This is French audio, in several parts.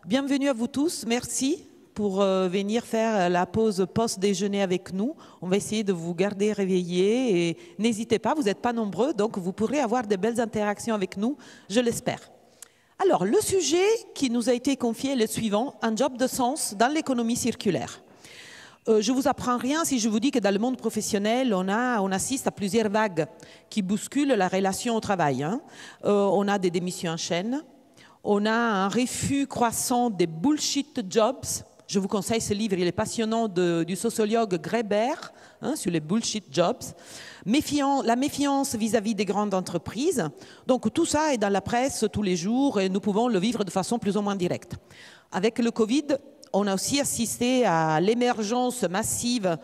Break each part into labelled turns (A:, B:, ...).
A: Bienvenue à vous tous, merci pour venir faire la pause post-déjeuner avec nous. On va essayer de vous garder réveillés et n'hésitez pas, vous n'êtes pas nombreux, donc vous pourrez avoir de belles interactions avec nous, je l'espère. Alors, le sujet qui nous a été confié est le suivant, un job de sens dans l'économie circulaire. Je ne vous apprends rien si je vous dis que dans le monde professionnel, on assiste à plusieurs vagues qui bousculent la relation au travail. On a des démissions en chaîne, on a un refus croissant des bullshit jobs. Je vous conseille ce livre, il est passionnant, du sociologue Graeber, sur les bullshit jobs. La méfiance vis-à-vis des grandes entreprises. Donc tout ça est dans la presse tous les jours et nous pouvons le vivre de façon plus ou moins directe. Avec le Covid, on a aussi assisté à l'émergence massive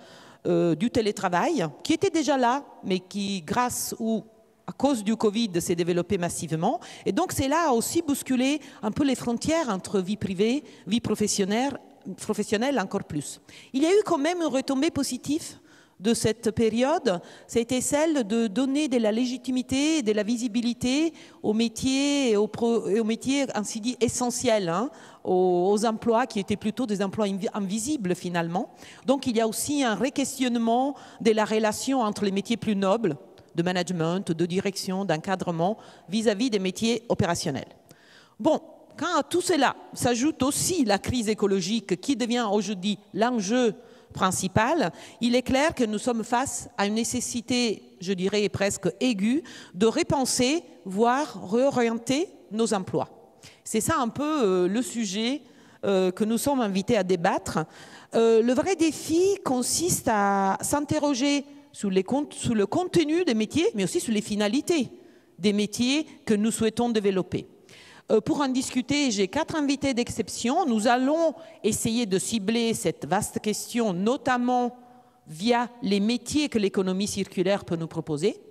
A: du télétravail, qui était déjà là, mais qui, grâce ou à cause du Covid, s'est développé massivement. Et donc, c'est là aussi bousculer un peu les frontières entre vie privée, vie professionnelle encore plus. Il y a eu quand même une retombée positive de cette période, c'était celle de donner de la légitimité, de la visibilité aux métiers, et aux métiers ainsi dit essentiels, aux emplois qui étaient plutôt des emplois invisibles finalement. Donc il y a aussi un re-questionnement de la relation entre les métiers plus nobles, de management, de direction, d'encadrement, vis-à-vis des métiers opérationnels. Bon, quand à tout cela s'ajoute aussi la crise écologique qui devient aujourd'hui l'enjeu principal, il est clair que nous sommes face à une nécessité, je dirais presque aiguë, de repenser, voire réorienter nos emplois. C'est ça un peu le sujet que nous sommes invités à débattre. Le vrai défi consiste à s'interroger sur le contenu des métiers, mais aussi sur les finalités des métiers que nous souhaitons développer. Pour en discuter, j'ai 4 invités d'exception. Nous allons essayer de cibler cette vaste question, notamment via les métiers que l'économie circulaire peut nous proposer,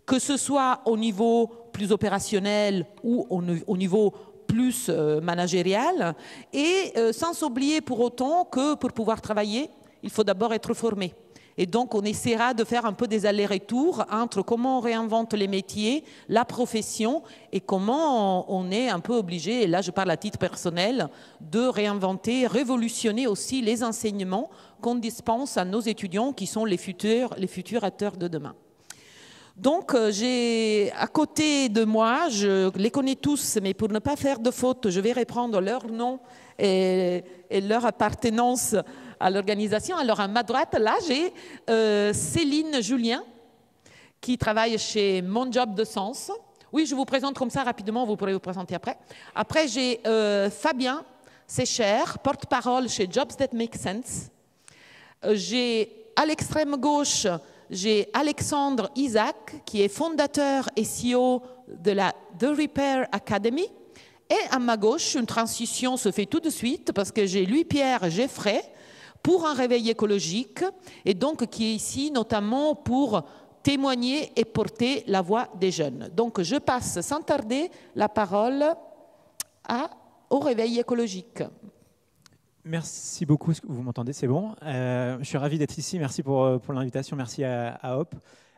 A: que ce soit au niveau plus opérationnel ou au niveau plus managérial, et sans oublier pour autant que pour pouvoir travailler, il faut d'abord être formé. Et donc, on essaiera de faire un peu des allers-retours entre comment on réinvente les métiers, la profession, et comment on est un peu obligé, et là je parle à titre personnel, de réinventer, révolutionner aussi les enseignements qu'on dispense à nos étudiants qui sont les futurs acteurs de demain. Donc, j'ai à côté de moi, je les connais tous, mais pour ne pas faire de faute, je vais reprendre leur nom et leur appartenance à l'organisation. Alors, à ma droite, là, j'ai Céline Julien, qui travaille chez Mon Job de Sens. Oui, je vous présente comme ça rapidement, vous pourrez vous présenter après. Après, j'ai Fabien Sécher, porte-parole chez Jobs That Make Sense. J'ai à l'extrême gauche, j'ai Alexandre Isaac, qui est fondateur et CEO de la The Repair Academy. Et à ma gauche, une transition se fait tout de suite parce que j'ai Louis-Pierre Geffray pour un réveil écologique et donc qui est ici notamment pour témoigner et porter la voix des jeunes. Donc je passe sans tarder la parole au réveil écologique.
B: Merci beaucoup, vous m'entendez, c'est bon. Je suis ravi d'être ici, merci pour l'invitation, merci à Hop.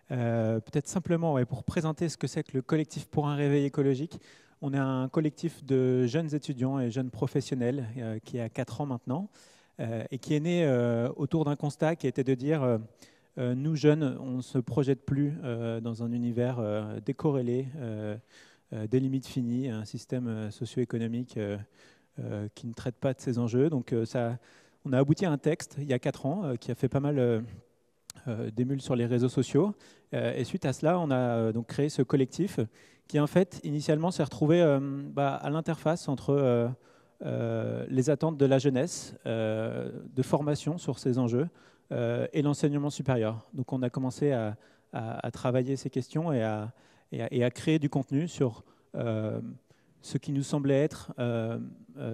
B: Peut-être simplement pour présenter ce que c'est que le collectif pour un réveil écologique. On est un collectif de jeunes étudiants et jeunes professionnels qui a 4 ans maintenant et qui est né autour d'un constat qui était de dire nous jeunes, on ne se projette plus dans un univers décorrélé, des limites finies, un système socio-économique qui ne traite pas de ces enjeux. Donc on a abouti à un texte il y a 4 ans qui a fait pas mal d'émules sur les réseaux sociaux. Et suite à cela, on a donc créé ce collectif qui en fait initialement s'est retrouvé à l'interface entre les attentes de la jeunesse, de formation sur ces enjeux et l'enseignement supérieur. Donc on a commencé à travailler ces questions et à créer du contenu sur ce qui nous semblait être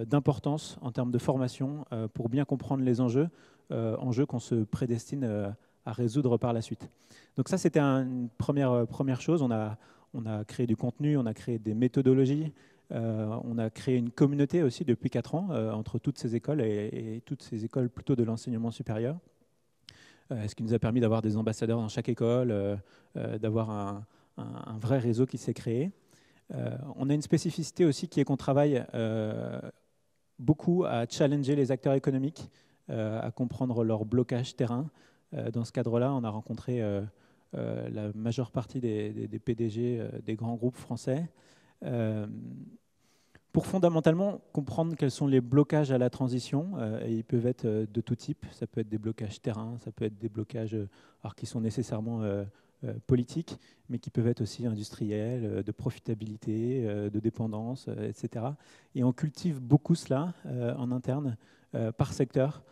B: d'importance en termes de formation pour bien comprendre les enjeux qu'on se prédestine à résoudre par la suite. Donc ça, c'était une première chose. On a créé du contenu, on a créé des méthodologies, on a créé une communauté aussi depuis 4 ans entre toutes ces écoles et toutes ces écoles plutôt de l'enseignement supérieur. Ce qui nous a permis d'avoir des ambassadeurs dans chaque école, d'avoir un vrai réseau qui s'est créé. On a une spécificité aussi qui est qu'on travaille beaucoup à challenger les acteurs économiques, à comprendre leur blocage terrain. Dans ce cadre-là, on a rencontré la majeure partie des PDG des grands groupes français pour fondamentalement comprendre quels sont les blocages à la transition. Et ils peuvent être de tout type. Ça peut être des blocages terrain, ça peut être des blocages alors, qui sont nécessairement politiques, mais qui peuvent être aussi industriels, de profitabilité, de dépendance, etc. Et on cultive beaucoup cela en interne, par secteur,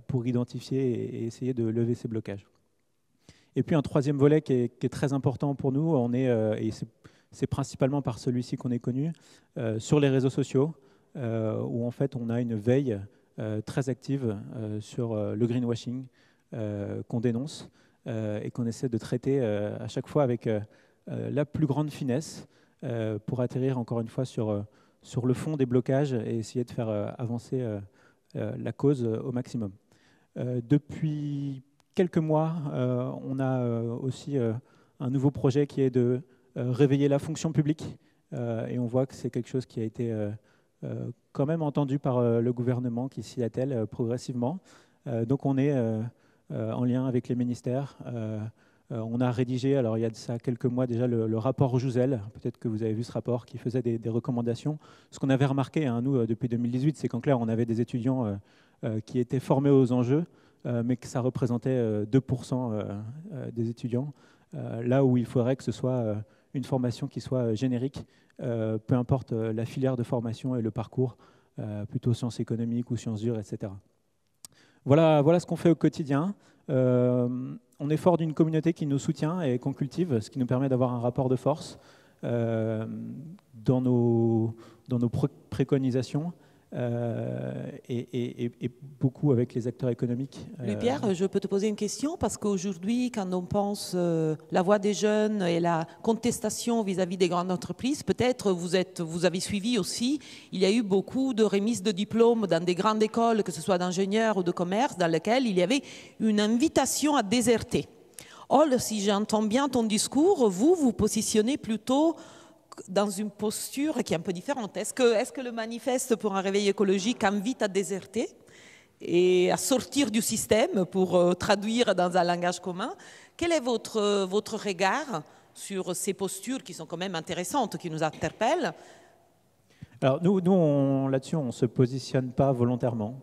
B: pour identifier et essayer de lever ces blocages. Et puis un troisième volet qui est très important pour nous, et c'est principalement par celui-ci qu'on est connu, sur les réseaux sociaux, où en fait on a une veille très active sur le greenwashing qu'on dénonce et qu'on essaie de traiter à chaque fois avec la plus grande finesse pour atterrir encore une fois sur le fond des blocages et essayer de faire avancer la cause au maximum. Depuis quelques mois, on a aussi un nouveau projet qui est de réveiller la fonction publique, et on voit que c'est quelque chose qui a été quand même entendu par le gouvernement qui s'y attelle progressivement. Donc on est en lien avec les ministères. On a rédigé, alors il y a de ça quelques mois déjà, le rapport Jouzel. Peut-être que vous avez vu ce rapport qui faisait des recommandations. Ce qu'on avait remarqué, nous, depuis 2018, c'est qu'en clair, on avait des étudiants qui étaient formés aux enjeux, mais que ça représentait 2% des étudiants, là où il faudrait que ce soit une formation qui soit générique, peu importe la filière de formation et le parcours, plutôt sciences économiques ou sciences dures, etc. Voilà ce qu'on fait au quotidien. On est fort d'une communauté qui nous soutient et qu'on cultive, ce qui nous permet d'avoir un rapport de force dans nos préconisations et beaucoup avec les acteurs économiques.
A: Louis-Pierre, je peux te poser une question parce qu'aujourd'hui, quand on pense la voix des jeunes et la contestation vis-à-vis des grandes entreprises, peut-être vous avez suivi aussi, il y a eu beaucoup de remises de diplômes dans des grandes écoles, que ce soit d'ingénieurs ou de commerce, dans lesquelles il y avait une invitation à déserter. Or, si j'entends bien ton discours, vous positionnez plutôt dans une posture qui est un peu différente. Est-ce que le manifeste pour un réveil écologique invite à déserter et à sortir du système pour traduire dans un langage commun? Quel est votre regard sur ces postures qui sont quand même intéressantes, qui nous interpellent?
B: Alors nous là-dessus, on ne se positionne pas volontairement.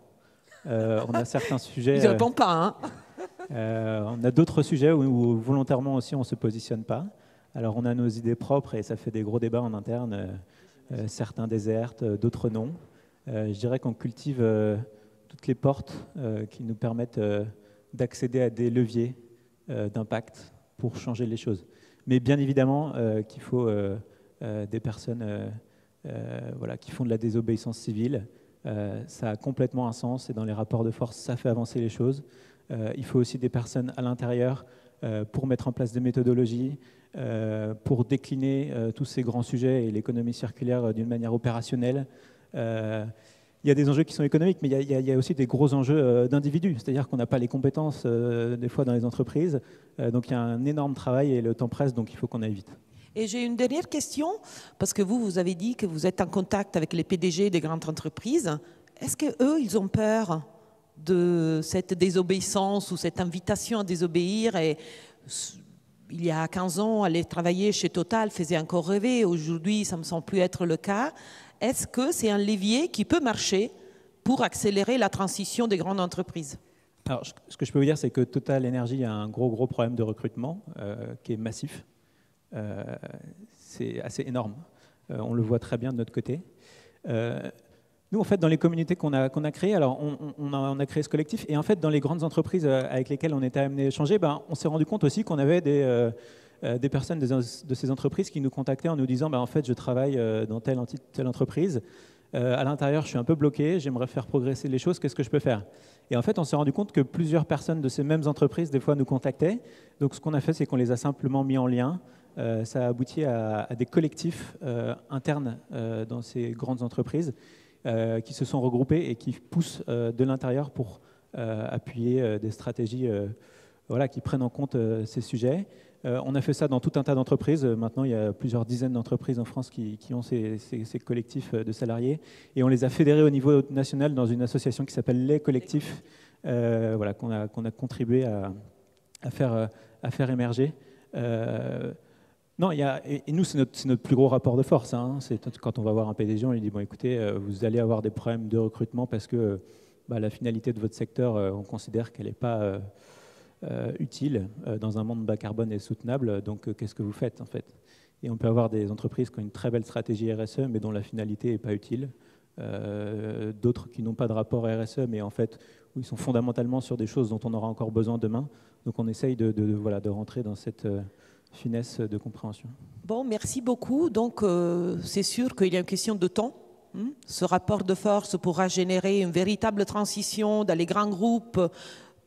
B: On a certains sujets...
A: Ils ne répondent pas, hein.
B: On a d'autres sujets où volontairement aussi on ne se positionne pas. Alors on a nos idées propres et ça fait des gros débats en interne. Certains désertent, d'autres non. Je dirais qu'on cultive toutes les portes qui nous permettent d'accéder à des leviers d'impact pour changer les choses. Mais bien évidemment qu'il faut des personnes qui font de la désobéissance civile. Ça a complètement un sens et dans les rapports de force, ça fait avancer les choses. Il faut aussi des personnes à l'intérieur pour mettre en place des méthodologies, pour décliner tous ces grands sujets et l'économie circulaire d'une manière opérationnelle. Il y a des enjeux qui sont économiques, mais il y a aussi des gros enjeux d'individus. C'est-à-dire qu'on n'a pas les compétences des fois dans les entreprises. Donc il y a un énorme travail et le temps presse, donc il faut qu'on aille vite.
A: Et j'ai une dernière question, parce que vous avez dit que vous êtes en contact avec les PDG des grandes entreprises. Est-ce qu'eux, ils ont peur de cette désobéissance ou cette invitation à désobéir? Et il y a 15 ans, aller travailler chez Total faisait encore rêver. Aujourd'hui, ça ne me semble plus être le cas. Est-ce que c'est un levier qui peut marcher pour accélérer la transition des grandes entreprises?
B: Alors, ce que je peux vous dire, c'est que Total Energy a un gros problème de recrutement qui est massif. C'est assez énorme. On le voit très bien de notre côté. Nous, en fait, dans les communautés qu'on a créées, alors on a créé ce collectif, et en fait, dans les grandes entreprises avec lesquelles on était amené à échanger, on s'est rendu compte aussi qu'on avait des personnes de ces entreprises qui nous contactaient en nous disant en fait, je travaille dans telle entreprise, à l'intérieur, je suis un peu bloqué, j'aimerais faire progresser les choses, qu'est-ce que je peux faire? Et en fait, on s'est rendu compte que plusieurs personnes de ces mêmes entreprises, des fois, nous contactaient. Donc, ce qu'on a fait, c'est qu'on les a simplement mis en lien. Ça a abouti à des collectifs internes dans ces grandes entreprises qui se sont regroupés et qui poussent de l'intérieur pour appuyer des stratégies qui prennent en compte ces sujets. On a fait ça dans tout un tas d'entreprises. Maintenant, il y a plusieurs dizaines d'entreprises en France qui ont ces collectifs de salariés. Et on les a fédérés au niveau national dans une association qui s'appelle Les Collectifs, voilà, qu'on a contribué à faire émerger. Non, et nous, c'est notre plus gros rapport de force. Hein. C'est quand on va voir un PDG, on lui dit, bon, écoutez, vous allez avoir des problèmes de recrutement parce que la finalité de votre secteur, on considère qu'elle n'est pas utile dans un monde bas carbone et soutenable. Donc, qu'est-ce que vous faites, en fait? Et on peut avoir des entreprises qui ont une très belle stratégie RSE, mais dont la finalité n'est pas utile. D'autres qui n'ont pas de rapport RSE, mais en fait, où ils sont fondamentalement sur des choses dont on aura encore besoin demain. Donc, on essaye de rentrer dans cette finesse de compréhension.
A: Bon, merci beaucoup. Donc, c'est sûr qu'il y a une question de temps. Ce rapport de force pourra générer une véritable transition dans les grands groupes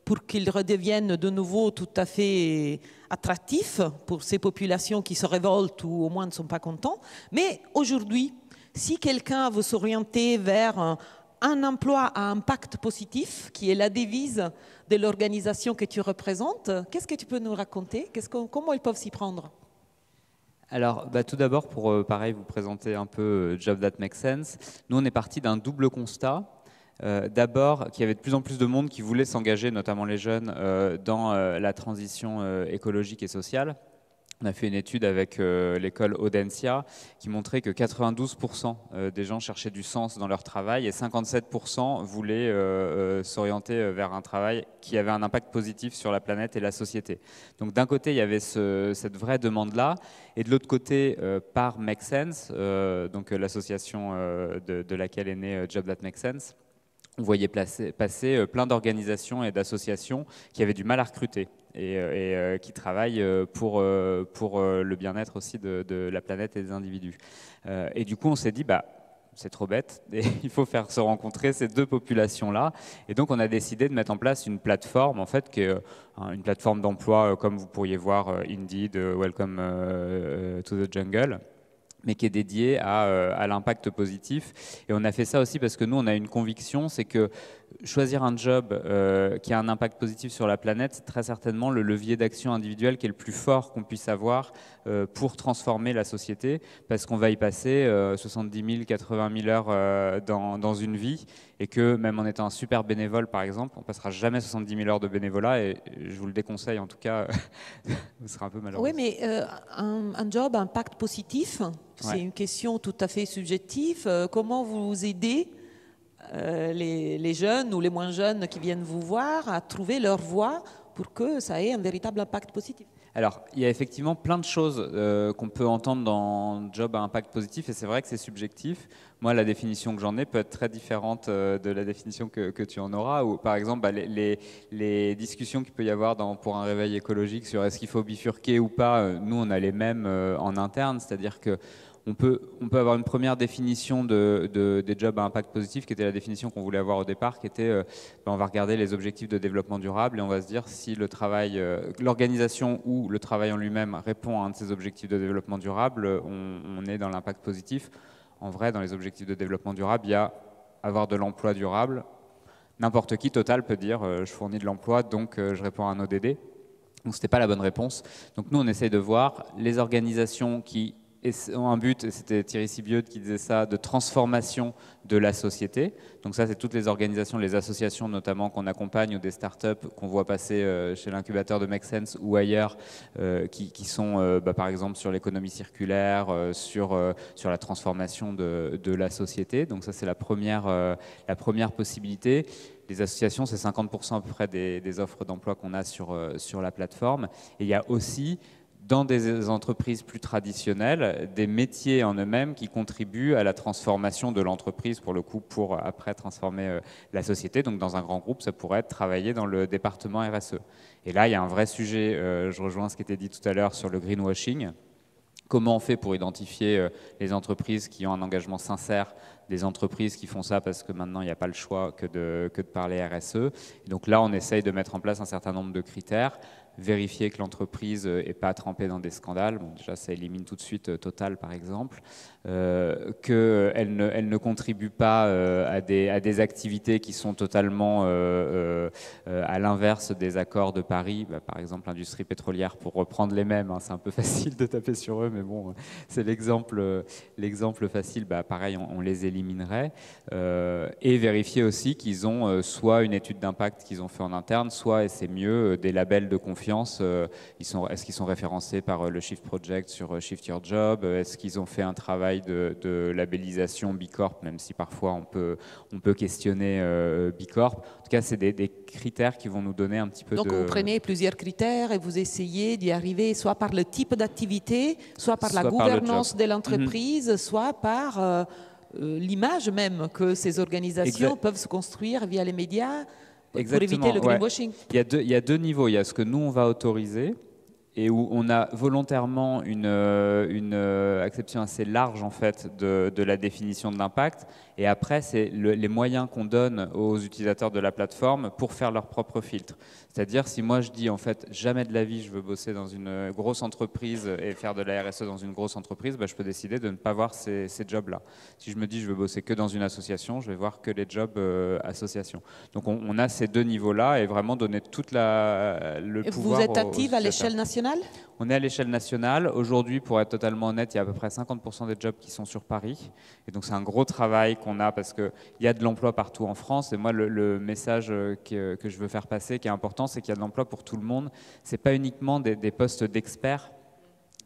A: pour qu'ils redeviennent de nouveau tout à fait attractifs pour ces populations qui se révoltent ou au moins ne sont pas contents. Mais aujourd'hui, si quelqu'un veut s'orienter vers un emploi à impact positif, qui est la devise de l'organisation que tu représentes, qu'est-ce que tu peux nous raconter? Comment ils peuvent s'y prendre?
C: Alors, tout d'abord, pour pareil, vous présenter un peu Job That Makes Sense, nous, on est parti d'un double constat. D'abord, qu'il y avait de plus en plus de monde qui voulait s'engager, notamment les jeunes, dans la transition écologique et sociale. On a fait une étude avec l'école Audencia qui montrait que 92% des gens cherchaient du sens dans leur travail et 57% voulaient s'orienter vers un travail qui avait un impact positif sur la planète et la société. Donc d'un côté, il y avait cette vraie demande-là, et de l'autre côté, par Make Sense, donc l'association de laquelle est né Job That Makes Sense, on voyait passer plein d'organisations et d'associations qui avaient du mal à recruter et qui travaillent pour le bien-être aussi de la planète et des individus. Et du coup, on s'est dit, c'est trop bête, et il faut faire se rencontrer ces deux populations-là. Et donc, on a décidé de mettre en place une plateforme, en fait, qui est une plateforme d'emploi, comme vous pourriez voir Indeed, Welcome to the Jungle, mais qui est dédié à l'impact positif. Et on a fait ça aussi parce que nous, on a une conviction, c'est que choisir un job qui a un impact positif sur la planète, c'est très certainement le levier d'action individuel qui est le plus fort qu'on puisse avoir pour transformer la société, parce qu'on va y passer 70 000, 80 000 heures dans une vie, et que même en étant un super bénévole, par exemple, on ne passera jamais 70 000 heures de bénévolat, et je vous le déconseille en tout cas, vous serez un peu malheureux.
A: Oui, mais un job à impact positif, c'est une question tout à fait subjective. Comment vous aidez les jeunes ou les moins jeunes qui viennent vous voir à trouver leur voie pour que ça ait un véritable impact positif?
C: Alors, il y a effectivement plein de choses qu'on peut entendre dans job à impact positif, et c'est vrai que c'est subjectif. Moi, la définition que j'en ai peut être très différente de la définition que tu en auras. Ou, par exemple, les discussions qu'il peut y avoir pour un réveil écologique sur est-ce qu'il faut bifurquer ou pas, nous, on a les mêmes en interne, c'est-à-dire que on peut avoir une première définition des jobs à impact positif, qui était la définition qu'on voulait avoir au départ, qui était on va regarder les objectifs de développement durable et on va se dire si le travail, l'organisation ou le travail en lui-même répond à un de ces objectifs de développement durable, on est dans l'impact positif. En vrai, dans les objectifs de développement durable, il y a avoir de l'emploi durable. N'importe qui, Total, peut dire je fournis de l'emploi, donc je réponds à un ODD. Donc ce n'était pas la bonne réponse. Donc nous, on essaye de voir les organisations qui ont un but, et c'était Thierry Sibieux qui disait ça, de transformation de la société. Donc ça, c'est toutes les organisations, les associations notamment qu'on accompagne, ou des startups qu'on voit passer chez l'incubateur de Make Sense ou ailleurs, qui sont par exemple sur l'économie circulaire, sur la transformation de la société. Donc ça, c'est la première possibilité. Les associations, c'est 50% à peu près des offres d'emploi qu'on a sur la plateforme. Et il y a aussi, dans des entreprises plus traditionnelles, des métiers en eux-mêmes qui contribuent à la transformation de l'entreprise, pour le coup, pour après transformer la société. Donc dans un grand groupe, ça pourrait être travailler dans le département RSE. Et là, il y a un vrai sujet, je rejoins ce qui était dit tout à l'heure sur le greenwashing. Comment on fait pour identifier les entreprises qui ont un engagement sincère des entreprises qui font ça parce que maintenant il n'y a pas le choix que de parler RSE. Et donc là, on essaye de mettre en place un certain nombre de critères, vérifier que l'entreprise n'est pas trempée dans des scandales. Bon, déjà, ça élimine tout de suite Total, par exemple. Qu'elle ne contribue pas à des activités qui sont totalement à l'inverse des accords de Paris. Par exemple, l'industrie pétrolière, pour reprendre les mêmes, hein, c'est un peu facile de taper sur eux, mais bon, c'est l'exemple facile. Pareil, on les éliminerait. Et vérifier aussi qu'ils ont soit une étude d'impact qu'ils ont fait en interne, soit, et c'est mieux, des labels de confiance. Est-ce qu'ils sont référencés par le Shift Project sur Shift Your Job? Est-ce qu'ils ont fait un travail de labellisation B Corp, même si parfois on peut questionner B Corp? En tout cas, c'est des critères qui vont nous donner un petit peu
A: Donc, vous prenez plusieurs critères et vous essayez d'y arriver soit par le type d'activité, soit par la gouvernance de l'entreprise, soit par l'image même que ces organisations peuvent se construire via les médias. Exactement, pour éviter le greenwashing.
C: Il y a deux niveaux. Il y a ce que nous, on va autoriser et où on a volontairement une acception assez large en fait, de la définition de l'impact. Et après, c'est les moyens qu'on donne aux utilisateurs de la plateforme pour faire leur propre filtre. C'est-à-dire, si moi je dis, en fait, jamais de la vie, je veux bosser dans une grosse entreprise et faire de la RSE dans une grosse entreprise, je peux décider de ne pas voir ces jobs-là. Si je me dis, je veux bosser que dans une association, je vais voir que les jobs associations. Donc, on a ces deux niveaux-là et vraiment donner toute le pouvoir.
A: Vous êtes active à l'échelle nationale?
C: On est à l'échelle nationale. Aujourd'hui, pour être totalement honnête, il y a à peu près 50% des jobs qui sont sur Paris. Et donc, c'est un gros travail qu'on a parce qu'il y a de l'emploi partout en France. Et moi, le message que je veux faire passer, qui est important, c'est qu'il y a de l'emploi pour tout le monde. Ce n'est pas uniquement des postes d'experts.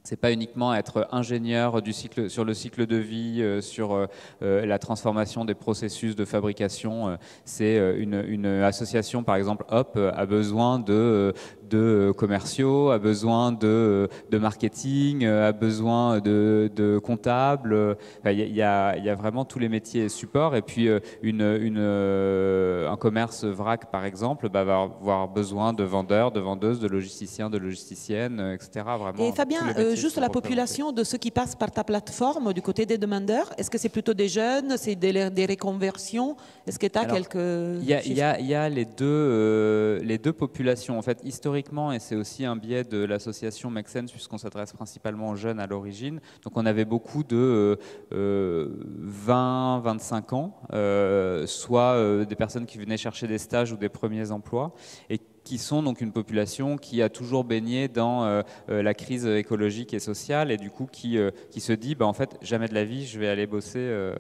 C: C'est pas uniquement être ingénieur sur le cycle de vie, sur la transformation des processus de fabrication. C'est une association, par exemple, Hop, a besoin de commerciaux, a besoin de marketing, a besoin de comptables. Il y a vraiment tous les métiers support. Et puis un commerce vrac, par exemple, va avoir besoin de vendeurs, de vendeuses, de logisticiens, de logisticiennes, etc. Vraiment,
A: et Fabien, juste la population de ceux qui passent par ta plateforme du côté des demandeurs, est-ce que c'est plutôt des jeunes, c'est des reconversions? Est-ce que tu as quelques...
C: Il y a les deux populations. En fait, historiquement, et c'est aussi un biais de l'association Make Sense, puisqu'on s'adresse principalement aux jeunes à l'origine. Donc on avait beaucoup de 20-25 ans, soit des personnes qui venaient chercher des stages ou des premiers emplois, et qui sont donc une population qui a toujours baigné dans la crise écologique et sociale et du coup qui se dit en fait jamais de la vie je vais aller bosser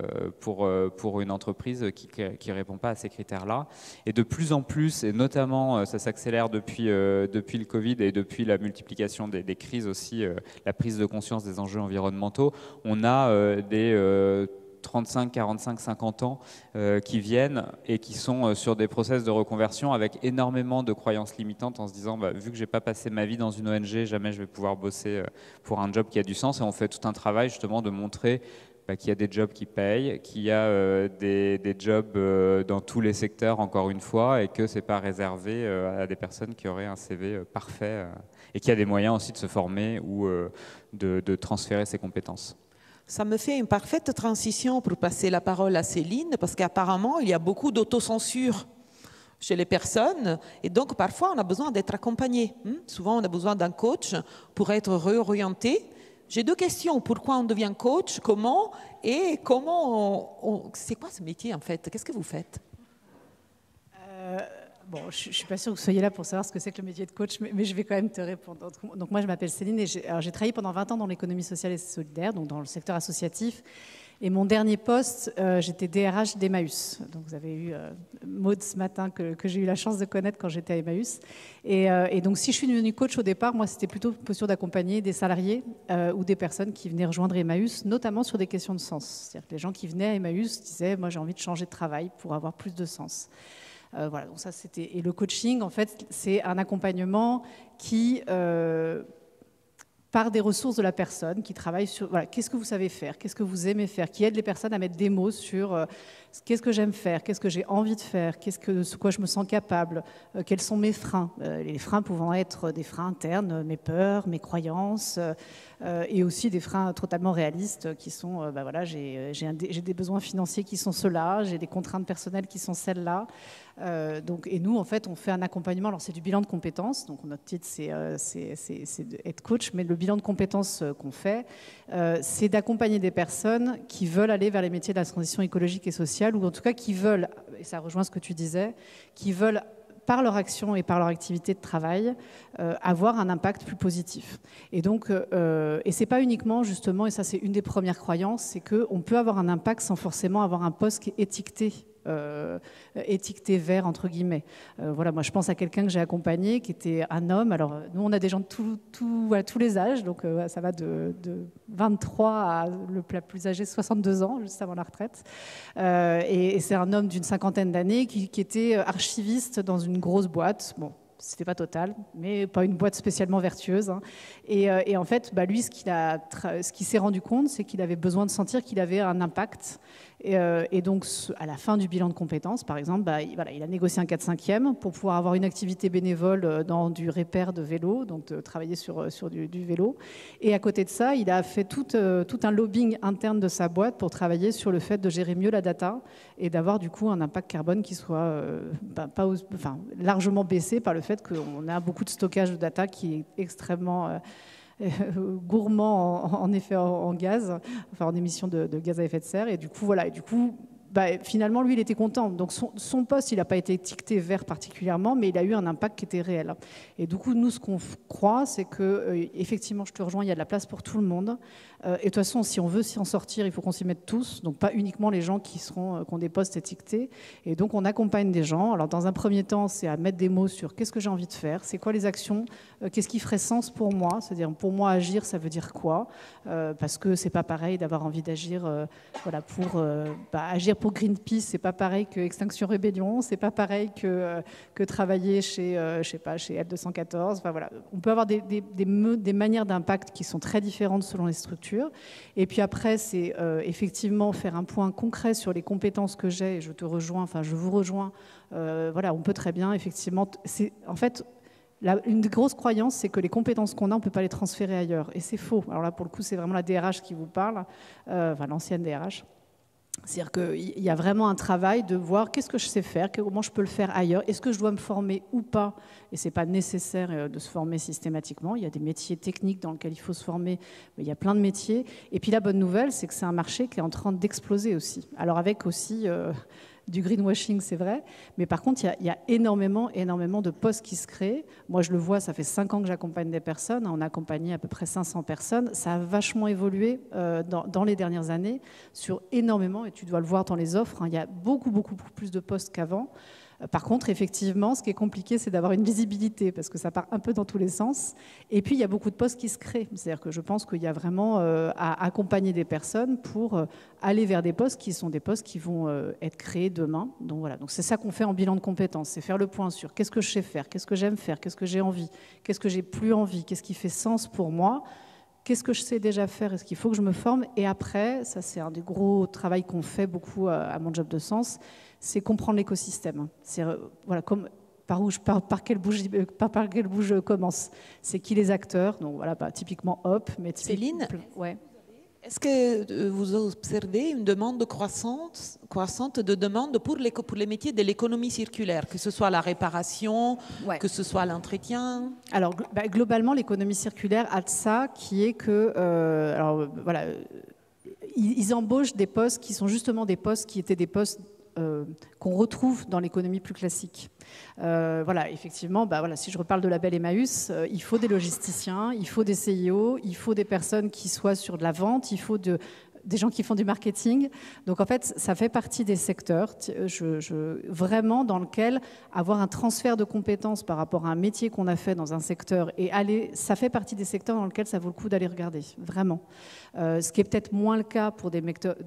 C: pour une entreprise qui répond pas à ces critères-là. Et de plus en plus, et notamment ça s'accélère depuis le Covid et depuis la multiplication des crises aussi, la prise de conscience des enjeux environnementaux, on a des 35, 45, 50 ans qui viennent et qui sont sur des process de reconversion avec énormément de croyances limitantes en se disant vu que j'ai pas passé ma vie dans une ONG, jamais je vais pouvoir bosser pour un job qui a du sens. Et on fait tout un travail justement de montrer qu'il y a des jobs qui payent, qu'il y a des jobs dans tous les secteurs encore une fois et que c'est pas réservé à des personnes qui auraient un CV parfait et qu'il y a des moyens aussi de se former ou de transférer ses compétences.
A: Ça me fait une parfaite transition pour passer la parole à Céline, parce qu'apparemment, il y a beaucoup d'autocensure chez les personnes, et donc parfois, on a besoin d'être accompagné. Souvent, on a besoin d'un coach pour être réorienté. J'ai deux questions. Pourquoi on devient coach? Comment? Et comment c'est quoi ce métier, en fait? Qu'est-ce que vous faites?
D: Bon, je ne suis pas sûre que vous soyez là pour savoir ce que c'est que le métier de coach, mais je vais quand même te répondre. Donc moi, je m'appelle Céline et j'ai travaillé pendant 20 ans dans l'économie sociale et solidaire, donc dans le secteur associatif. Et mon dernier poste, j'étais DRH d'Emmaüs. Donc vous avez eu Maud ce matin que j'ai eu la chance de connaître quand j'étais à Emmaüs. Et donc si je suis devenue coach au départ, moi c'était plutôt une posture d'accompagner des salariés ou des personnes qui venaient rejoindre Emmaüs, notamment sur des questions de sens. C'est-à-dire que les gens qui venaient à Emmaüs disaient « moi j'ai envie de changer de travail pour avoir plus de sens ». Voilà, donc ça c'était. Et le coaching, en fait, c'est un accompagnement qui par des ressources de la personne qui travaille sur voilà, qu'est-ce que vous savez faire, qu'est-ce que vous aimez faire, qui aide les personnes à mettre des mots sur qu'est-ce que j'aime faire, qu'est-ce que j'ai envie de faire, ce quoi je me sens capable, quels sont mes freins. Les freins pouvant être des freins internes, mes peurs, mes croyances, et aussi des freins totalement réalistes qui sont, voilà, j'ai des besoins financiers qui sont ceux-là, j'ai des contraintes personnelles qui sont celles-là. Et nous, en fait, on fait un accompagnement. Alors, c'est du bilan de compétences. Donc, notre titre, c'est être coach. Mais le bilan de compétences qu'on fait, c'est d'accompagner des personnes qui veulent aller vers les métiers de la transition écologique et sociale, ou en tout cas qui veulent, et ça rejoint ce que tu disais, qui veulent, par leur action et par leur activité de travail, avoir un impact plus positif. Et donc, et c'est pas uniquement, justement, et ça, c'est une des premières croyances, c'est qu'on peut avoir un impact sans forcément avoir un poste qui est étiqueté vert entre guillemets. Voilà, moi je pense à quelqu'un que j'ai accompagné qui était un homme. Alors nous on a des gens de tous les âges, donc ça va de 23 à la plus âgée 62 ans, juste avant la retraite. Et c'est un homme d'une cinquantaine d'années qui était archiviste dans une grosse boîte. Bon, c'était pas Total, mais pas une boîte spécialement vertueuse. Hein. Et en fait, lui, ce qu'il s'est rendu compte, c'est qu'il avait besoin de sentir qu'il avait un impact. Et donc, à la fin du bilan de compétences, par exemple, il a négocié un 4/5e pour pouvoir avoir une activité bénévole dans du repair de vélo, donc de travailler sur du vélo. Et à côté de ça, il a fait tout un lobbying interne de sa boîte pour travailler sur le fait de gérer mieux la data et d'avoir du coup un impact carbone qui soit largement baissé par le fait qu'on a beaucoup de stockage de data qui est extrêmement gourmand en effet en gaz, enfin en émissions de gaz à effet de serre. Et du coup, voilà. Et du coup, finalement, lui, il était content. Donc, son poste, il n'a pas été étiqueté vert particulièrement, mais il a eu un impact qui était réel. Et du coup, nous, ce qu'on croit, c'est que, effectivement, je te rejoins, il y a de la place pour tout le monde. Et de toute façon, si on veut s'y sortir, il faut qu'on s'y mette tous. Donc, pas uniquement les gens qui ont des postes étiquetés. Et donc, on accompagne des gens. Alors, dans un premier temps, c'est à mettre des mots sur qu'est-ce que j'ai envie de faire, c'est quoi les actions, qu'est-ce qui ferait sens pour moi. C'est-à-dire, pour moi, agir, ça veut dire quoi, parce que c'est pas pareil d'avoir envie d'agir pour agir pour Greenpeace, c'est pas pareil que Extinction Rebellion, c'est pas pareil que travailler chez L214. Enfin, voilà. On peut avoir des manières d'impact qui sont très différentes selon les structures. Et puis après, c'est effectivement faire un point concret sur les compétences que j'ai, et je vous rejoins. On peut très bien, effectivement. En fait, une des grosses croyances, c'est que les compétences qu'on a, on ne peut pas les transférer ailleurs. Et c'est faux. Alors là, pour le coup, c'est vraiment la DRH qui vous parle, l'ancienne DRH. C'est-à-dire qu'il y a vraiment un travail de voir qu'est-ce que je sais faire, comment je peux le faire ailleurs, est-ce que je dois me former ou pas. Et ce n'est pas nécessaire de se former systématiquement. Il y a des métiers techniques dans lesquels il faut se former, mais il y a plein de métiers. Et puis la bonne nouvelle, c'est que c'est un marché qui est en train d'exploser aussi. Alors avec aussi du greenwashing, c'est vrai, mais par contre, il y a énormément de postes qui se créent. Moi, je le vois, ça fait 5 ans que j'accompagne des personnes. On a accompagné à peu près 500 personnes. Ça a vachement évolué dans les dernières années sur énormément, et tu dois le voir dans les offres. Hein, il y a beaucoup plus de postes qu'avant. Par contre, effectivement, ce qui est compliqué, c'est d'avoir une visibilité, parce que ça part un peu dans tous les sens. Et puis, il y a beaucoup de postes qui se créent. C'est-à-dire que je pense qu'il y a vraiment à accompagner des personnes pour aller vers des postes qui sont des postes qui vont être créés demain. Donc voilà, donc c'est ça qu'on fait en bilan de compétences, c'est faire le point sur qu'est-ce que je sais faire, qu'est-ce que j'aime faire, qu'est-ce que j'ai envie, qu'est-ce que j'ai plus envie, qu'est-ce qui fait sens pour moi. Qu'est-ce que je sais déjà faire? Est-ce qu'il faut que je me forme? Et après, ça c'est un des gros travaux qu'on fait beaucoup à mon job de sens, c'est comprendre l'écosystème. C'est par quel bout je commence. C'est qui les acteurs? Donc voilà, typiquement Hop. Mais
A: Céline,
D: ouais.
A: Est-ce que vous observez une demande croissante de demande pour les métiers de l'économie circulaire, que ce soit la réparation, que ce soit l'entretien?
D: Alors, globalement, l'économie circulaire a de ça, qui est que, ils embauchent des postes qui sont justement des postes qui étaient des postes qu'on retrouve dans l'économie plus classique. Effectivement, si je reparle de label Emmaüs, il faut des logisticiens, il faut des CIO, il faut des personnes qui soient sur de la vente, il faut des gens qui font du marketing. Donc en fait, ça fait partie des secteurs vraiment dans lequel avoir un transfert de compétences par rapport à un métier qu'on a fait dans un secteur et ça fait partie des secteurs dans lesquels ça vaut le coup d'aller regarder, vraiment. Ce qui est peut-être moins le cas pour des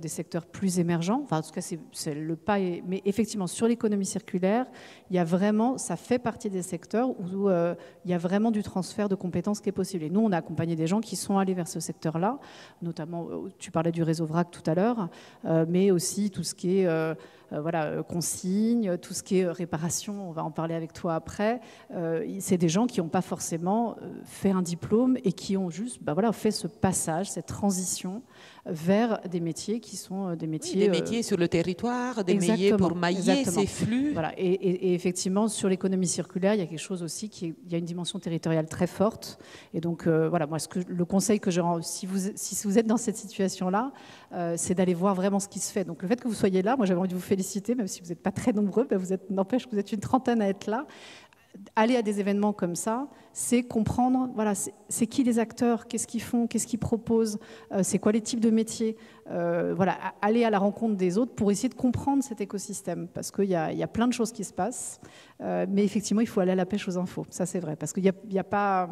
D: secteurs plus émergents. Enfin, en tout cas, c'est le pas. Mais effectivement, sur l'économie circulaire, il y a vraiment, ça fait partie des secteurs où il y a vraiment du transfert de compétences qui est possible. Et nous, on a accompagné des gens qui sont allés vers ce secteur-là, notamment, tu parlais du réseau VRAC tout à l'heure, mais aussi tout ce qui est consigne, tout ce qui est réparation, on va en parler avec toi après. C'est des gens qui n'ont pas forcément fait un diplôme et qui ont juste fait ce passage, cette transition vers des métiers qui sont des métiers...
A: Oui, des métiers sur le territoire, des métiers pour mailler ces flux.
D: Voilà. Et effectivement, sur l'économie circulaire, il y a quelque chose aussi il y a une dimension territoriale très forte. Et donc, moi, le conseil que je rends, si vous êtes dans cette situation-là, c'est d'aller voir vraiment ce qui se fait. Donc, le fait que vous soyez là, moi, j'avais envie de vous féliciter, même si vous n'êtes pas très nombreux, n'empêche que vous êtes une trentaine à être là. Aller à des événements comme ça, c'est comprendre, c'est qui les acteurs, qu'est-ce qu'ils font, qu'est-ce qu'ils proposent, c'est quoi les types de métiers, aller à la rencontre des autres pour essayer de comprendre cet écosystème, parce qu'il y a plein de choses qui se passent, mais effectivement, il faut aller à la pêche aux infos, ça c'est vrai, parce qu'il n'y a pas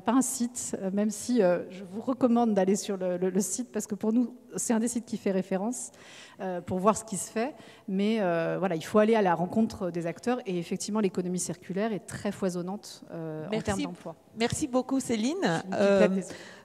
D: un site, même si je vous recommande d'aller sur le site, parce que pour nous, c'est un des sites qui fait référence, pour voir ce qui se fait, mais il faut aller à la rencontre des acteurs, et effectivement, l'économie circulaire est très foisonnante en termes d'emploi.
A: Merci beaucoup Céline.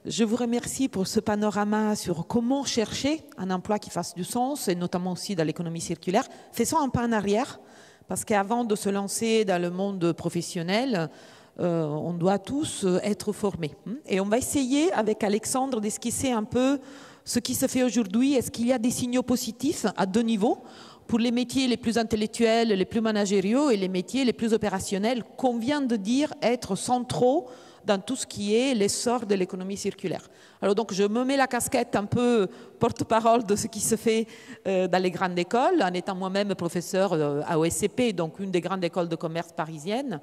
A: Je vous remercie pour ce panorama sur comment chercher un emploi qui fasse du sens, et notamment aussi dans l'économie circulaire. Faisons un pas en arrière, parce qu'avant de se lancer dans le monde professionnel, on doit tous être formés. Et on va essayer avec Alexandre d'esquisser un peu ce qui se fait aujourd'hui. Est-ce qu'il y a des signaux positifs à deux niveaux pour les métiers les plus intellectuels, les plus managériaux, et les métiers les plus opérationnels qu'on vient de dire être centraux dans tout ce qui est l'essor de l'économie circulaire. Alors donc je me mets la casquette un peu porte-parole de ce qui se fait dans les grandes écoles, en étant moi-même professeur à ESCP, donc une des grandes écoles de commerce parisiennes.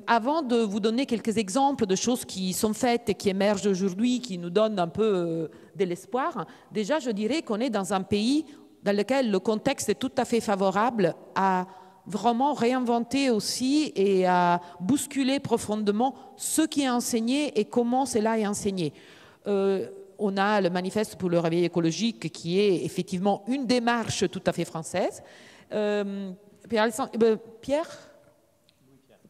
A: Avant de vous donner quelques exemples de choses qui sont faites et qui émergent aujourd'hui, qui nous donnent un peu de l'espoir, déjà je dirais qu'on est dans un pays dans lequel le contexte est tout à fait favorable à vraiment réinventer aussi et à bousculer profondément ce qui est enseigné et comment cela est enseigné. On a le manifeste pour le réveil écologique qui est effectivement une démarche tout à fait française.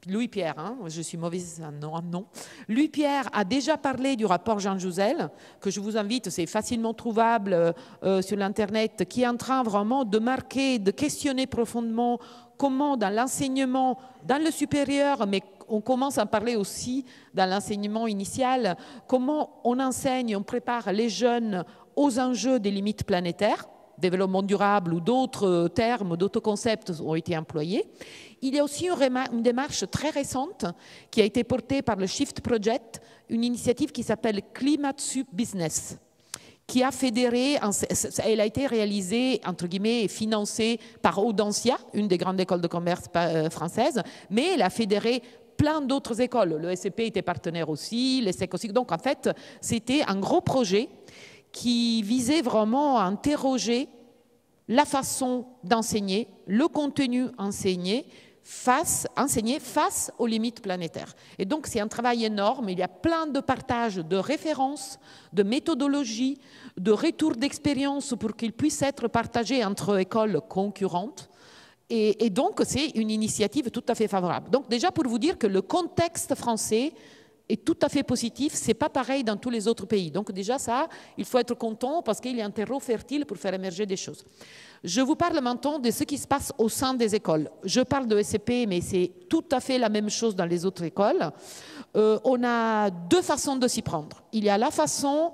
A: Louis-Pierre, hein, je suis mauvaise en nom. Louis-Pierre a déjà parlé du rapport Jean Jouzel, que je vous invite, c'est facilement trouvable sur l'Internet, qui est en train vraiment de marquer, de questionner profondément comment dans l'enseignement, dans le supérieur, mais on commence à parler aussi dans l'enseignement initial, comment on enseigne, on prépare les jeunes aux enjeux des limites planétaires, développement durable ou d'autres termes, d'autres concepts ont été employés. Il y a aussi une démarche très récente qui a été portée par le Shift Project, une initiative qui s'appelle Climate Sub Business, qui a fédéré, elle a été réalisée, entre guillemets, et financée par Audencia, une des grandes écoles de commerce françaises, mais elle a fédéré plein d'autres écoles. Le SCP était partenaire aussi, l'ESSEC aussi. Donc en fait, c'était un gros projet qui visait vraiment à interroger la façon d'enseigner, le contenu enseigné face aux limites planétaires. Et donc c'est un travail énorme, il y a plein de partages de références, de méthodologies, de retours d'expérience pour qu'ils puissent être partagés entre écoles concurrentes. Et donc c'est une initiative tout à fait favorable. Donc déjà pour vous dire que le contexte français est tout à fait positif, c'est pas pareil dans tous les autres pays. Donc déjà ça, il faut être content parce qu'il y a un terreau fertile pour faire émerger des choses. Je vous parle maintenant de ce qui se passe au sein des écoles. Je parle de SCP, mais c'est tout à fait la même chose dans les autres écoles. On a deux façons de s'y prendre. Il y a la façon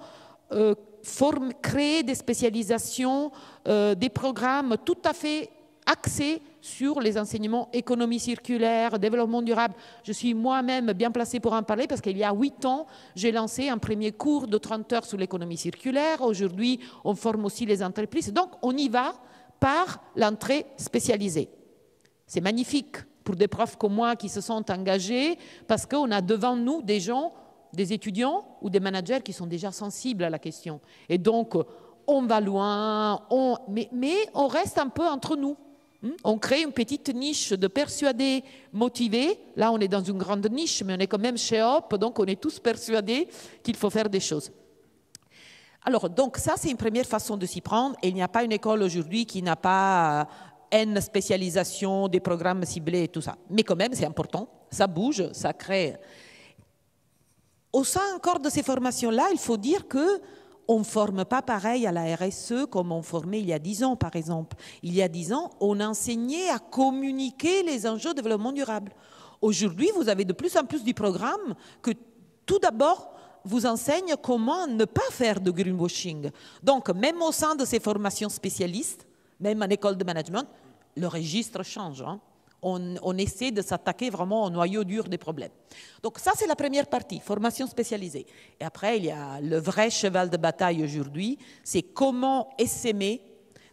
A: créer des spécialisations, des programmes tout à fait axés sur les enseignements économie circulaire, développement durable. Je suis moi-même bien placée pour en parler parce qu'il y a 8 ans, j'ai lancé un premier cours de 30 heures sur l'économie circulaire. Aujourd'hui, on forme aussi les entreprises. Donc, on y va par l'entrée spécialisée. C'est magnifique pour des profs comme moi qui se sont engagés parce qu'on a devant nous des gens, des étudiants ou des managers qui sont déjà sensibles à la question. Et donc, on va loin, mais on reste un peu entre nous. On crée une petite niche de persuadés motivés. Là, on est dans une grande niche, mais on est quand même chez Hop, donc on est tous persuadés qu'il faut faire des choses. Alors, donc ça, c'est une première façon de s'y prendre. Et il n'y a pas une école aujourd'hui qui n'a pas une spécialisation, des programmes ciblés et tout ça. Mais quand même, c'est important. Ça bouge, ça crée. Au sein encore de ces formations-là, il faut dire que on ne forme pas pareil à la RSE comme on formait il y a 10 ans, par exemple. Il y a 10 ans, on enseignait à communiquer les enjeux de développement durable. Aujourd'hui, vous avez de plus en plus du programme que, tout d'abord, vous enseigne comment ne pas faire de greenwashing. Donc, même au sein de ces formations spécialistes, même en école de management, le registre change. On essaie de s'attaquer vraiment au noyau dur des problèmes. Donc ça, c'est la première partie, formation spécialisée. Et après, il y a le vrai cheval de bataille aujourd'hui, c'est comment essaimer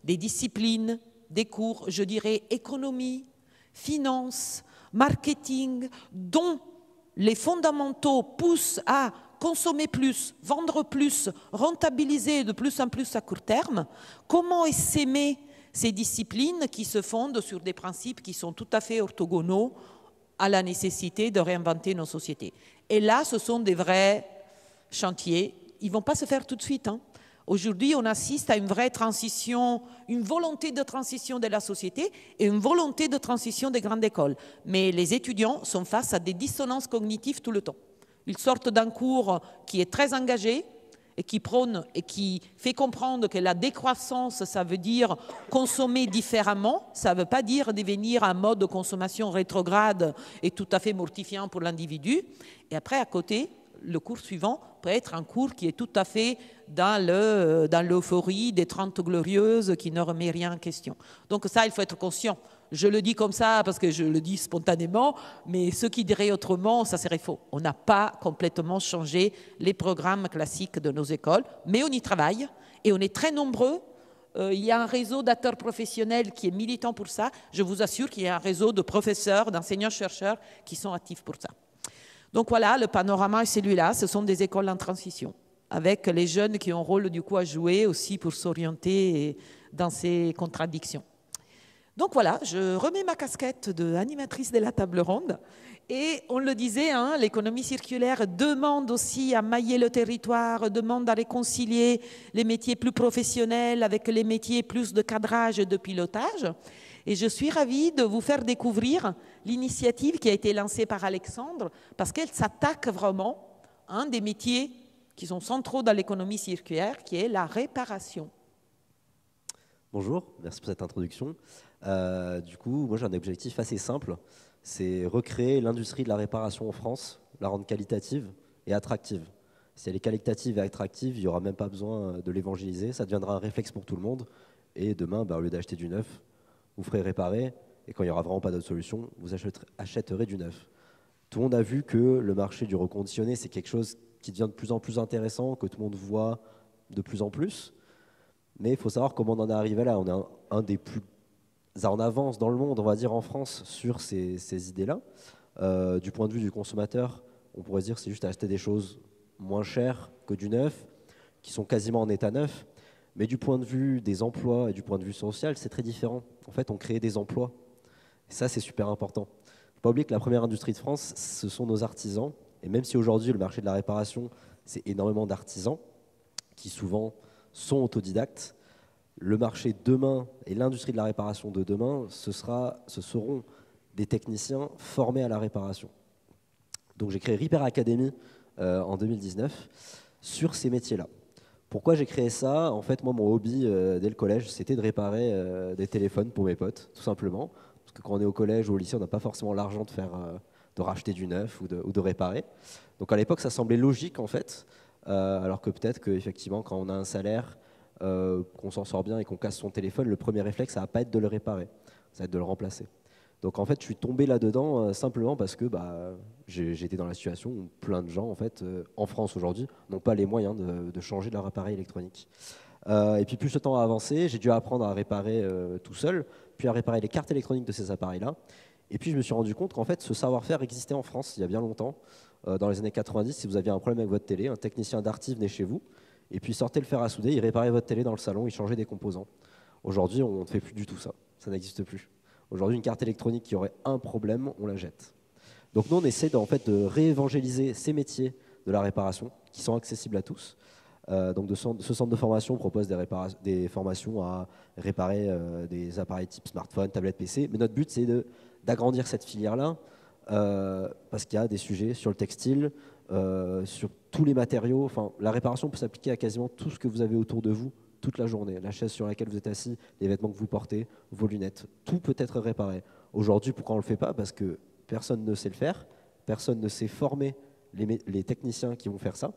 A: des disciplines, des cours, je dirais économie, finance, marketing, dont les fondamentaux poussent à consommer plus, vendre plus, rentabiliser de plus en plus à court terme. Comment essaimer ces disciplines qui se fondent sur des principes qui sont tout à fait orthogonaux à la nécessité de réinventer nos sociétés. Et là, ce sont des vrais chantiers. Ils ne vont pas se faire tout de suite. Aujourd'hui, on assiste à une vraie transition, une volonté de transition de la société et une volonté de transition des grandes écoles. Mais les étudiants sont face à des dissonances cognitives tout le temps. Ils sortent d'un cours qui est très engagé, et qui prône et qui fait comprendre que la décroissance, ça veut dire consommer différemment, ça ne veut pas dire devenir un mode de consommation rétrograde et tout à fait mortifiant pour l'individu. Et après, à côté, le cours suivant peut être un cours qui est tout à fait dans l'euphorie des 30 glorieuses qui ne remet rien en question. Donc ça, il faut être conscient. Je le dis comme ça parce que je le dis spontanément, mais ceux qui diraient autrement, ça serait faux. On n'a pas complètement changé les programmes classiques de nos écoles, mais on y travaille et on est très nombreux. Il y a un réseau d'acteurs professionnels qui est militant pour ça. Je vous assure qu'il y a un réseau de professeurs, d'enseignants-chercheurs qui sont actifs pour ça. Donc voilà, le panorama est celui-là. Ce sont des écoles en transition, avec les jeunes qui ont un rôle du coup à jouer aussi pour s'orienter dans ces contradictions. Donc voilà, je remets ma casquette d'animatrice de la table ronde. Et on le disait, l'économie circulaire demande aussi à mailler le territoire, demande à réconcilier les métiers plus professionnels avec les métiers plus de cadrage et de pilotage. Et je suis ravie de vous faire découvrir l'initiative qui a été lancée par Alexandre, parce qu'elle s'attaque vraiment à un des métiers qui sont centraux dans l'économie circulaire, qui est la réparation.
E: Bonjour, merci pour cette introduction. Du coup, moi j'ai un objectif assez simple, c'est recréer l'industrie de la réparation en France, la rendre qualitative et attractive. Si elle est qualitative et attractive, il n'y aura même pas besoin de l'évangéliser, ça deviendra un réflexe pour tout le monde. Et demain, au lieu d'acheter du neuf, vous ferez réparer, et quand il n'y aura vraiment pas d'autre solution, vous achèterez du neuf. Tout le monde a vu que le marché du reconditionné, c'est quelque chose qui devient de plus en plus intéressant, que tout le monde voit de plus en plus. Mais il faut savoir comment on en est arrivé là. On est un des plus en avance dans le monde, on va dire en France, sur ces idées-là. Du point de vue du consommateur, on pourrait dire que c'est juste acheter des choses moins chères que du neuf, qui sont quasiment en état neuf. Mais du point de vue des emplois et du point de vue social, c'est très différent. En fait, on crée des emplois. Et ça, c'est super important. Il ne faut pas oublier que la première industrie de France, ce sont nos artisans. Et même si aujourd'hui, le marché de la réparation, c'est énormément d'artisans qui souvent sont autodidactes, le marché demain et l'industrie de la réparation de demain, ce seront des techniciens formés à la réparation. Donc j'ai créé Repair Academy en 2019 sur ces métiers-là. Pourquoi j'ai créé ça? En fait, moi, mon hobby dès le collège, c'était de réparer des téléphones pour mes potes, tout simplement. Parce que quand on est au collège ou au lycée, on n'a pas forcément l'argent de racheter du neuf ou de réparer. Donc à l'époque, ça semblait logique, en fait. Alors que peut-être qu'effectivement, quand on a un salaire, qu'on s'en sort bien et qu'on casse son téléphone, le premier réflexe, ça va pas être de le réparer, ça va être de le remplacer. Donc en fait, je suis tombé là-dedans simplement parce que j'étais dans la situation où plein de gens, en fait, en France aujourd'hui, n'ont pas les moyens de changer leur appareil électronique. Et puis plus le temps a avancé, j'ai dû apprendre à réparer tout seul, puis à réparer les cartes électroniques de ces appareils-là. Et puis je me suis rendu compte qu'en fait, ce savoir-faire existait en France il y a bien longtemps. Dans les années 90, si vous aviez un problème avec votre télé, un technicien d'Arty venait chez vous. Et puis sortez le fer à souder, il réparait votre télé dans le salon, il changeait des composants. Aujourd'hui, on ne fait plus du tout ça. Ça n'existe plus. Aujourd'hui, une carte électronique qui aurait un problème, on la jette. Donc nous, on essaie en fait de réévangéliser ces métiers de la réparation qui sont accessibles à tous. Donc ce centre de formation propose des formations à réparer des appareils type smartphone, tablette, PC. Mais notre but, c'est d'agrandir cette filière-là parce qu'il y a des sujets sur le textile, sur tous les matériaux. Enfin, la réparation peut s'appliquer à quasiment tout ce que vous avez autour de vous toute la journée. La chaise sur laquelle vous êtes assis, les vêtements que vous portez, vos lunettes, tout peut être réparé. Aujourd'hui, pourquoi on ne le fait pas? Parce que personne ne sait le faire, personne ne sait former les techniciens qui vont faire ça.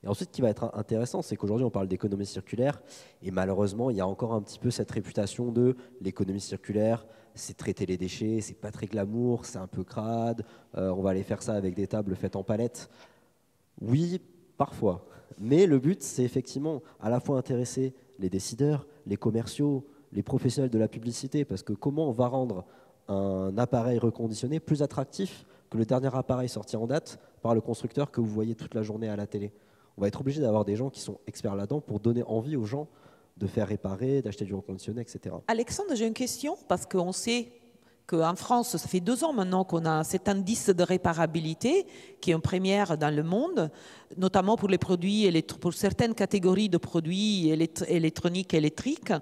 E: Et ensuite, ce qui va être intéressant, c'est qu'aujourd'hui, on parle d'économie circulaire, et malheureusement, il y a encore un petit peu cette réputation de l'économie circulaire, c'est traiter les déchets, c'est pas très glamour, c'est un peu crade, on va aller faire ça avec des tables faites en palette. Oui, parfois. Mais le but, c'est effectivement à la fois intéresser les décideurs, les commerciaux, les professionnels de la publicité, parce que comment on va rendre un appareil reconditionné plus attractif que le dernier appareil sorti en date par le constructeur que vous voyez toute la journée à la télé? On va être obligé d'avoir des gens qui sont experts là-dedans pour donner envie aux gens de faire réparer, d'acheter du reconditionné, etc.
A: Alexandre, j'ai une question, parce qu'on sait qu'en France, ça fait 2 ans maintenant qu'on a cet indice de réparabilité qui est une première dans le monde, notamment pour les produits, pour certaines catégories de produits électroniques, électriques.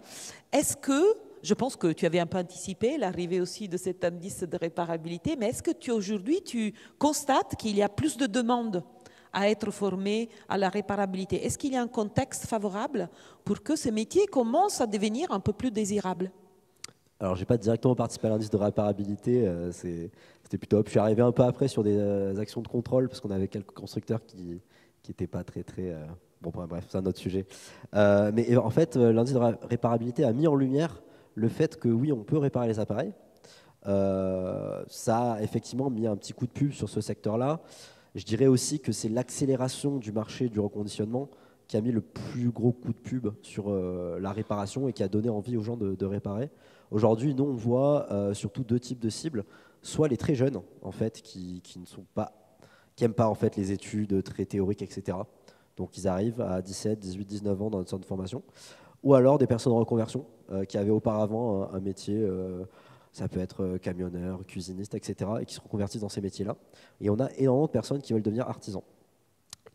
A: Est-ce que, je pense que tu avais un peu anticipé l'arrivée aussi de cet indice de réparabilité, mais est-ce que aujourd'hui tu constates qu'il y a plus de demandes à être formés à la réparabilité? Est-ce qu'il y a un contexte favorable pour que ce métier commence à devenir un peu plus désirable?
E: Alors, je n'ai pas directement participé à l'indice de réparabilité, c'était plutôt... Je suis arrivé un peu après sur des actions de contrôle, parce qu'on avait quelques constructeurs qui n'étaient pas très... Bon, bref, c'est un autre sujet. Mais en fait, l'indice de réparabilité a mis en lumière le fait que oui, on peut réparer les appareils. Ça a effectivement mis un petit coup de pub sur ce secteur-là. Je dirais aussi que c'est l'accélération du marché du reconditionnement qui a mis le plus gros coup de pub sur la réparation et qui a donné envie aux gens de réparer. Aujourd'hui, nous, on voit surtout 2 types de cibles. Soit les très jeunes, en fait, qui n'aiment pas en fait, les études très théoriques, etc. Donc, ils arrivent à 17, 18, 19 ans dans notre centre de formation. Ou alors des personnes en reconversion qui avaient auparavant un métier... ça peut être camionneur, cuisiniste, etc. et qui se reconvertissent dans ces métiers-là. Et on a énormément de personnes qui veulent devenir artisans,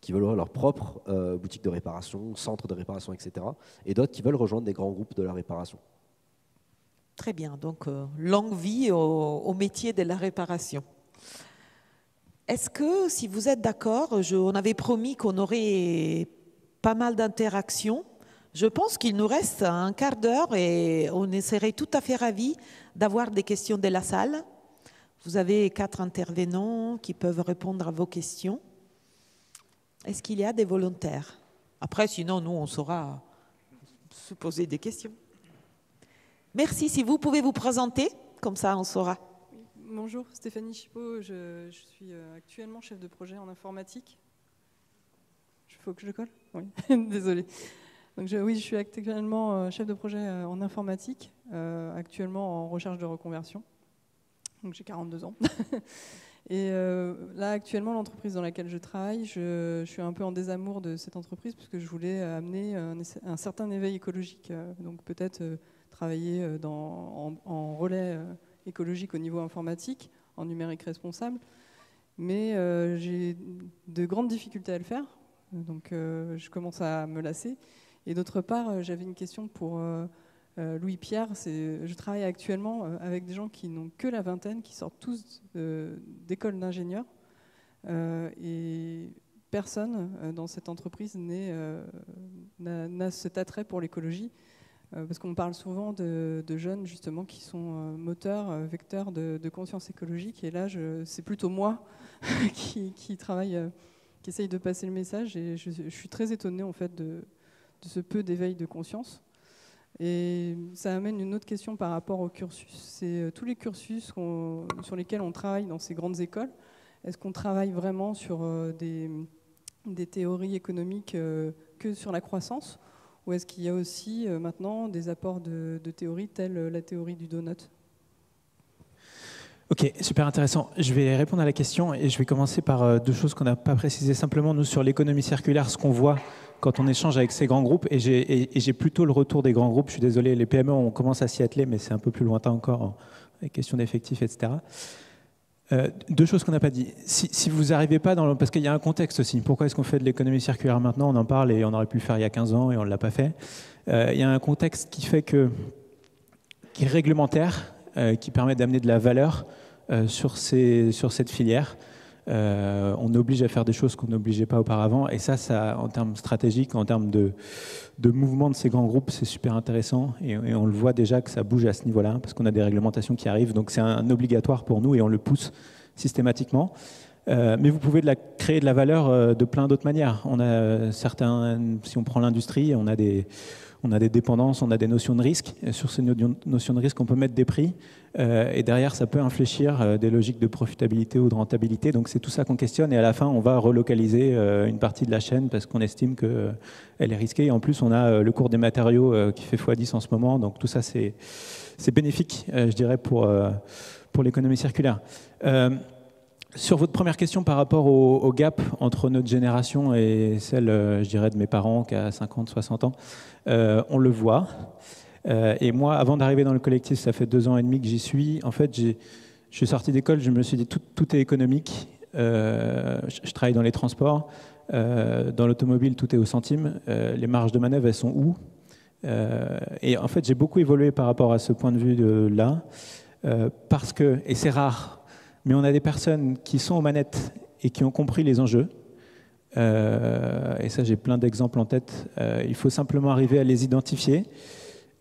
E: qui veulent avoir leur propre boutique de réparation, centre de réparation, etc. Et d'autres qui veulent rejoindre des grands groupes de la réparation.
A: Très bien, donc longue vie au métier de la réparation. Est-ce que, si vous êtes d'accord, on avait promis qu'on aurait pas mal d'interactions. Je pense qu'il nous reste un quart d'heure et on serait tout à fait ravis d'avoir des questions de la salle. Vous avez 4 intervenants qui peuvent répondre à vos questions. Est-ce qu'il y a des volontaires? Après, sinon, nous, on saura se poser des questions. Merci. Si vous pouvez vous présenter, comme ça, on saura.
F: Bonjour, Stéphanie Chipot. Je suis actuellement chef de projet en informatique. Il faut que je colle? Oui, désolée. Donc oui, je suis actuellement chef de projet en informatique, actuellement en recherche de reconversion. Donc j'ai 42 ans. Et là, actuellement, l'entreprise dans laquelle je travaille, je suis un peu en désamour de cette entreprise parce que je voulais amener un certain éveil écologique. Donc peut-être travailler en relais écologique au niveau informatique, en numérique responsable. Mais j'ai de grandes difficultés à le faire. Donc je commence à me lasser. Et d'autre part, j'avais une question pour Louis-Pierre. Je travaille actuellement avec des gens qui n'ont que la vingtaine, qui sortent tous d'écoles d'ingénieurs. Et personne dans cette entreprise n'a cet attrait pour l'écologie. Parce qu'on parle souvent de jeunes justement qui sont moteurs, vecteurs de conscience écologique. Et là, c'est plutôt moi qui travaille, qui essaye de passer le message. Et je suis très étonnée en fait de ce peu d'éveil de conscience. Et ça amène une autre question par rapport au cursus. C'est tous les cursus sur lesquels on travaille dans ces grandes écoles. Est-ce qu'on travaille vraiment sur des théories économiques que sur la croissance? Ou est-ce qu'il y a aussi maintenant des apports de théories telles la théorie du donut?
B: Ok, super intéressant. Je vais répondre à la question et je vais commencer par 2 choses qu'on n'a pas précisées. Simplement, nous, sur l'économie circulaire, ce qu'on voit, quand on échange avec ces grands groupes, et j'ai plutôt le retour des grands groupes, je suis désolé, les PME, on commence à s'y atteler, mais c'est un peu plus lointain encore, les questions d'effectifs, etc. Deux choses qu'on n'a pas dit. Si vous n'arrivez pas dans parce qu'il y a un contexte aussi. Pourquoi est-ce qu'on fait de l'économie circulaire maintenant? On en parle et on aurait pu le faire il y a 15 ans et on ne l'a pas fait. Il y a un contexte qui fait qui est réglementaire, qui permet d'amener de la valeur sur cette filière. On oblige à faire des choses qu'on n'obligeait pas auparavant. Et ça, en termes stratégiques, en termes de mouvement de ces grands groupes, c'est super intéressant. Et on le voit déjà que ça bouge à ce niveau-là, parce qu'on a des réglementations qui arrivent. Donc c'est un obligatoire pour nous et on le pousse systématiquement. Mais vous pouvez créer de la valeur de plein d'autres manières. On a si on prend l'industrie, on a des dépendances, on a des notions de risque. Et sur ces notions de risque, on peut mettre des prix. Et derrière, ça peut infléchir des logiques de profitabilité ou de rentabilité. Donc c'est tout ça qu'on questionne. Et à la fin, on va relocaliser une partie de la chaîne parce qu'on estime qu'elle est risquée. Et en plus, on a le cours des matériaux qui fait x10 en ce moment. Donc tout ça, c'est bénéfique, je dirais, pour l'économie circulaire. Sur votre première question par rapport au gap entre notre génération et celle, je dirais, de mes parents qui a 50, 60 ans, on le voit. Et moi, avant d'arriver dans le collectif, ça fait 2 ans et demi que j'y suis. En fait, je suis sorti d'école, je me suis dit tout est économique. Je travaille dans les transports. Dans l'automobile, tout est au centime. Les marges de manœuvre, elles sont où? Et en fait, j'ai beaucoup évolué par rapport à ce point de vue-là. Parce que, et c'est rare, mais on a des personnes qui sont aux manettes et qui ont compris les enjeux. Et ça, j'ai plein d'exemples en tête. Il faut simplement arriver à les identifier.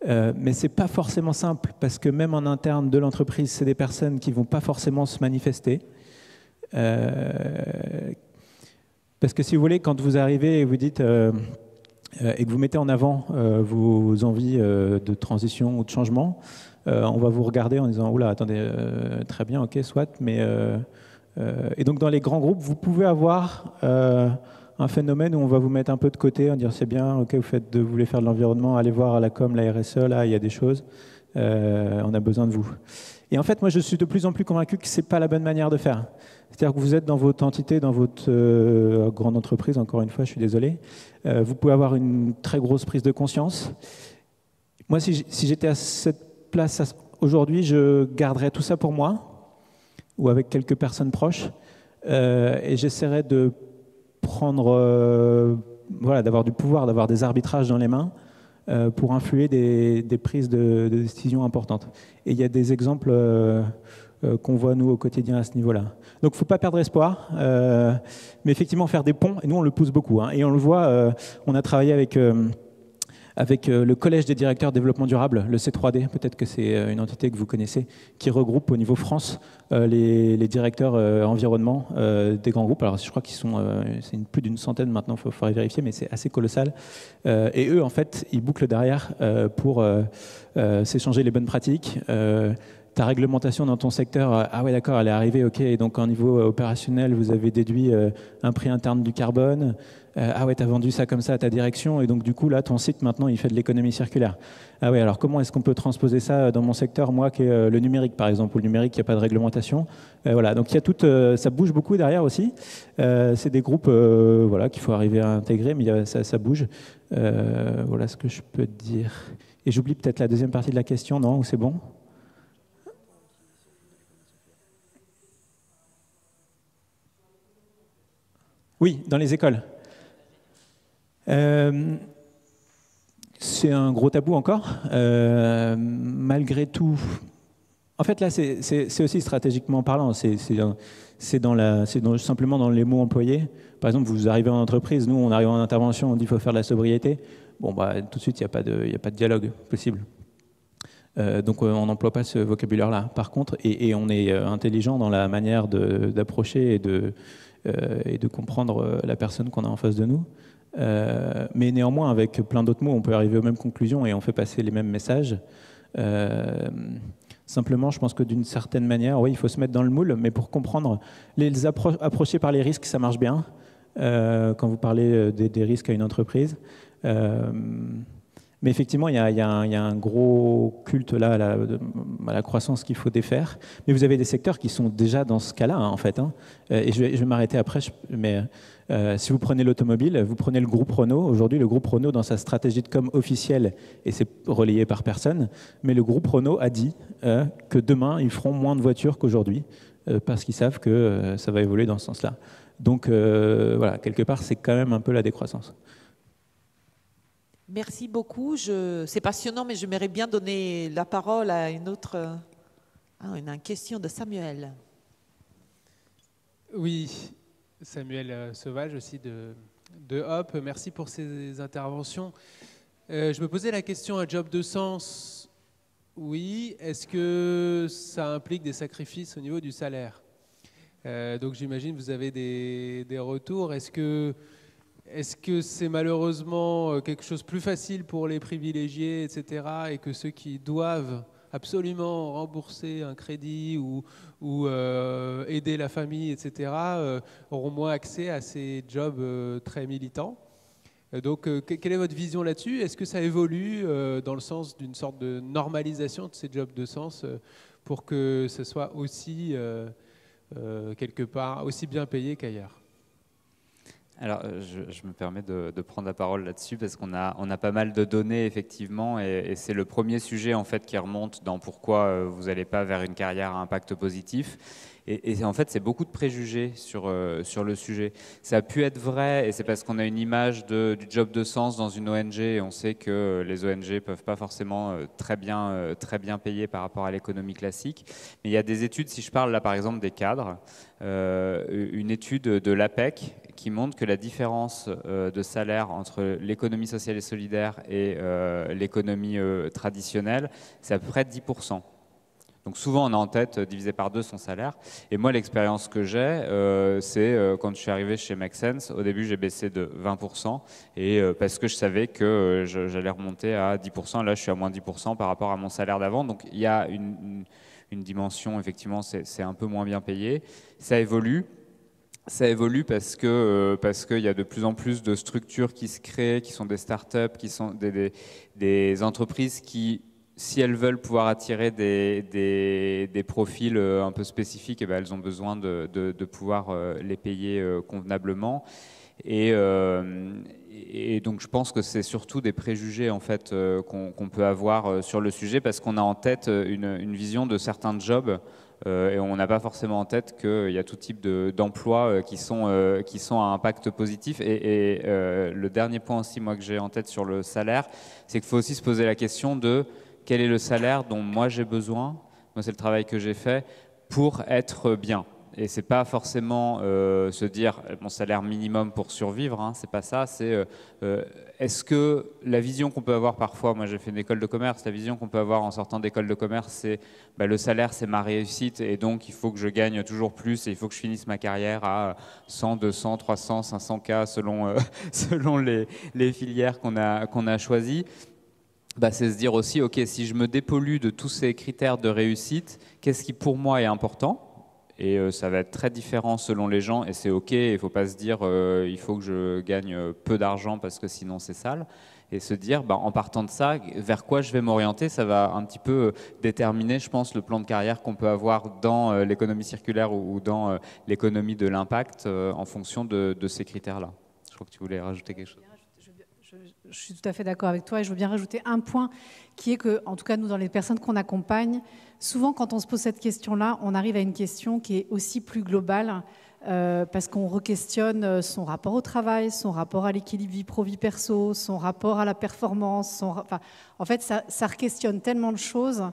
B: Mais ce n'est pas forcément simple, parce que même en interne de l'entreprise, c'est des personnes qui ne vont pas forcément se manifester. Parce que si vous voulez, quand vous arrivez et vous dites... et que vous mettez en avant vos envies de transition ou de changement, on va vous regarder en disant « Oula, attendez, très bien, ok, soit ». Et donc dans les grands groupes, vous pouvez avoir un phénomène où on va vous mettre un peu de côté, on va dire « C'est bien, ok, vous voulez faire de l'environnement, allez voir à la com, la RSE, là, il y a des choses, on a besoin de vous ». Et en fait, moi, je suis de plus en plus convaincu que ce n'est pas la bonne manière de faire. C'est-à-dire que vous êtes dans votre entité, dans votre grande entreprise, encore une fois, je suis désolé, vous pouvez avoir une très grosse prise de conscience. Moi, si j'étais à cette place aujourd'hui, je garderais tout ça pour moi, ou avec quelques personnes proches, et j'essaierais de prendre, d'avoir du pouvoir, d'avoir des arbitrages dans les mains, pour influer des prises de décisions importantes. Et il y a des exemples qu'on voit, nous, au quotidien à ce niveau-là. Donc, il ne faut pas perdre espoir, mais effectivement, faire des ponts, et nous, on le pousse beaucoup. Hein, et on le voit, on a travaillé avec le Collège des directeurs développement durable, le C3D, peut-être que c'est une entité que vous connaissez, qui regroupe au niveau France les directeurs environnement des grands groupes. Alors je crois qu'ils sont c'est plus d'une centaine maintenant, il faudrait vérifier, mais c'est assez colossal. Et eux, en fait, ils bouclent derrière pour s'échanger les bonnes pratiques. Ta réglementation dans ton secteur, ah ouais d'accord, elle est arrivée, ok, et donc en niveau opérationnel, vous avez déduit un prix interne du carbone, ah ouais, tu as vendu ça comme ça à ta direction, et donc du coup, là, ton site, maintenant, il fait de l'économie circulaire. Ah ouais, alors comment est-ce qu'on peut transposer ça dans mon secteur, moi, qui est le numérique, par exemple, ou le numérique, il n'y a pas de réglementation. Voilà, donc il y a ça bouge beaucoup derrière aussi. C'est des groupes qu'il faut arriver à intégrer, mais ça bouge. Voilà ce que je peux te dire. Et j'oublie peut-être la deuxième partie de la question, non, ou c'est bon ? Oui, dans les écoles. C'est un gros tabou encore. Malgré tout, en fait là, c'est aussi stratégiquement parlant. C'est simplement dans les mots employés. Par exemple, vous arrivez en entreprise, nous, on arrive en intervention, on dit qu'il faut faire de la sobriété. Bon, bah, tout de suite, il n'y a pas de dialogue possible. Donc on n'emploie pas ce vocabulaire-là. Par contre, et on est intelligent dans la manière d'approcher et de comprendre la personne qu'on a en face de nous. Mais néanmoins, avec plein d'autres mots, on peut arriver aux mêmes conclusions et on fait passer les mêmes messages. Simplement, je pense que d'une certaine manière, oui, il faut se mettre dans le moule, mais pour comprendre, les approcher par les risques, ça marche bien. Quand vous parlez des risques à une entreprise. Mais effectivement, il y a un gros culte là à la croissance qu'il faut défaire. Mais vous avez des secteurs qui sont déjà dans ce cas-là, hein, en fait. Hein. Et je vais m'arrêter après. Mais si vous prenez l'automobile, vous prenez le groupe Renault. Aujourd'hui, le groupe Renault, dans sa stratégie de com officielle, et c'est relayé par personne, mais le groupe Renault a dit que demain, ils feront moins de voitures qu'aujourd'hui, parce qu'ils savent que ça va évoluer dans ce sens-là. Donc voilà, quelque part, c'est quand même un peu la décroissance.
A: Merci beaucoup. C'est passionnant, mais j'aimerais bien donner la parole à une autre une question de Samuel.
G: Oui, Samuel Sauvage aussi de Hop. Merci pour ces interventions. Je me posais la question, un job de sens, oui. Est-ce que ça implique des sacrifices au niveau du salaire? Donc j'imagine que vous avez des retours. Est-ce que c'est malheureusement quelque chose de plus facile pour les privilégiés, etc., et que ceux qui doivent absolument rembourser un crédit ou aider la famille, etc., auront moins accès à ces jobs très militants? Donc, quelle est votre vision là-dessus? Est-ce que ça évolue dans le sens d'une sorte de normalisation de ces jobs de sens pour que ce soit aussi, quelque part, aussi bien payé qu'ailleurs?
C: Alors, je me permets de prendre la parole là-dessus parce qu'on a pas mal de données, effectivement, et c'est le premier sujet, en fait, qui remonte dans pourquoi vous n'allez pas vers une carrière à impact positif. Et en fait, c'est beaucoup de préjugés sur le sujet. Ça a pu être vrai, et c'est parce qu'on a une image du job de sens dans une ONG, et on sait que les ONG ne peuvent pas forcément très bien payer par rapport à l'économie classique. Mais il y a des études, si je parle là par exemple des cadres, une étude de l'APEC qui montre que la différence de salaire entre l'économie sociale et solidaire et l'économie traditionnelle, c'est à peu près 10%. Donc souvent on a en tête divisé par 2 son salaire. Et moi l'expérience que j'ai, c'est quand je suis arrivé chez Make Sense, au début j'ai baissé de 20%, et parce que je savais que j'allais remonter à 10%. Là je suis à moins 10% par rapport à mon salaire d'avant. Donc il y a une dimension, effectivement, c'est un peu moins bien payé. Ça évolue. Ça évolue parce qu'il y a de plus en plus de structures qui se créent, qui sont des startups, qui sont des entreprises qui, si elles veulent pouvoir attirer des profils un peu spécifiques, eh ben, elles ont besoin de pouvoir les payer convenablement. Et donc je pense que c'est surtout des préjugés en fait, qu'on peut avoir sur le sujet, parce qu'on a en tête une vision de certains jobs. Et on n'a pas forcément en tête qu'il y a tout type d'emplois qui sont à impact positif. Et le dernier point aussi, moi, que j'ai en tête sur le salaire, c'est qu'il faut aussi se poser la question de quel est le salaire dont moi j'ai besoin, moi c'est le travail que j'ai fait, pour être bien. Et c'est pas forcément se dire mon salaire minimum pour survivre, hein, c'est pas ça, c'est est-ce que la vision qu'on peut avoir parfois, moi j'ai fait une école de commerce, la vision qu'on peut avoir en sortant d'école de commerce, c'est le salaire c'est ma réussite, et donc il faut que je gagne toujours plus, et il faut que je finisse ma carrière à 100, 200, 300, 500K selon les filières qu'on a choisies. C'est se dire aussi, ok, si je me dépollue de tous ces critères de réussite, qu'est-ce qui pour moi est important? Et ça va être très différent selon les gens, et c'est ok, il ne faut pas se dire il faut que je gagne peu d'argent parce que sinon c'est sale. Et se dire, en partant de ça, vers quoi je vais m'orienter, ça va un petit peu déterminer, je pense, le plan de carrière qu'on peut avoir dans l'économie circulaire ou dans l'économie de l'impact en fonction de ces critères-là. Je crois que tu voulais rajouter quelque chose.
D: Je suis tout à fait d'accord avec toi, et je veux bien rajouter un point qui est que, en tout cas, nous, dans les personnes qu'on accompagne, souvent, quand on se pose cette question-là, on arrive à une question qui est aussi plus globale, parce qu'on re-questionne son rapport au travail, son rapport à l'équilibre vie pro-vie perso, son rapport à la performance. En fait, ça re-questionne tellement de choses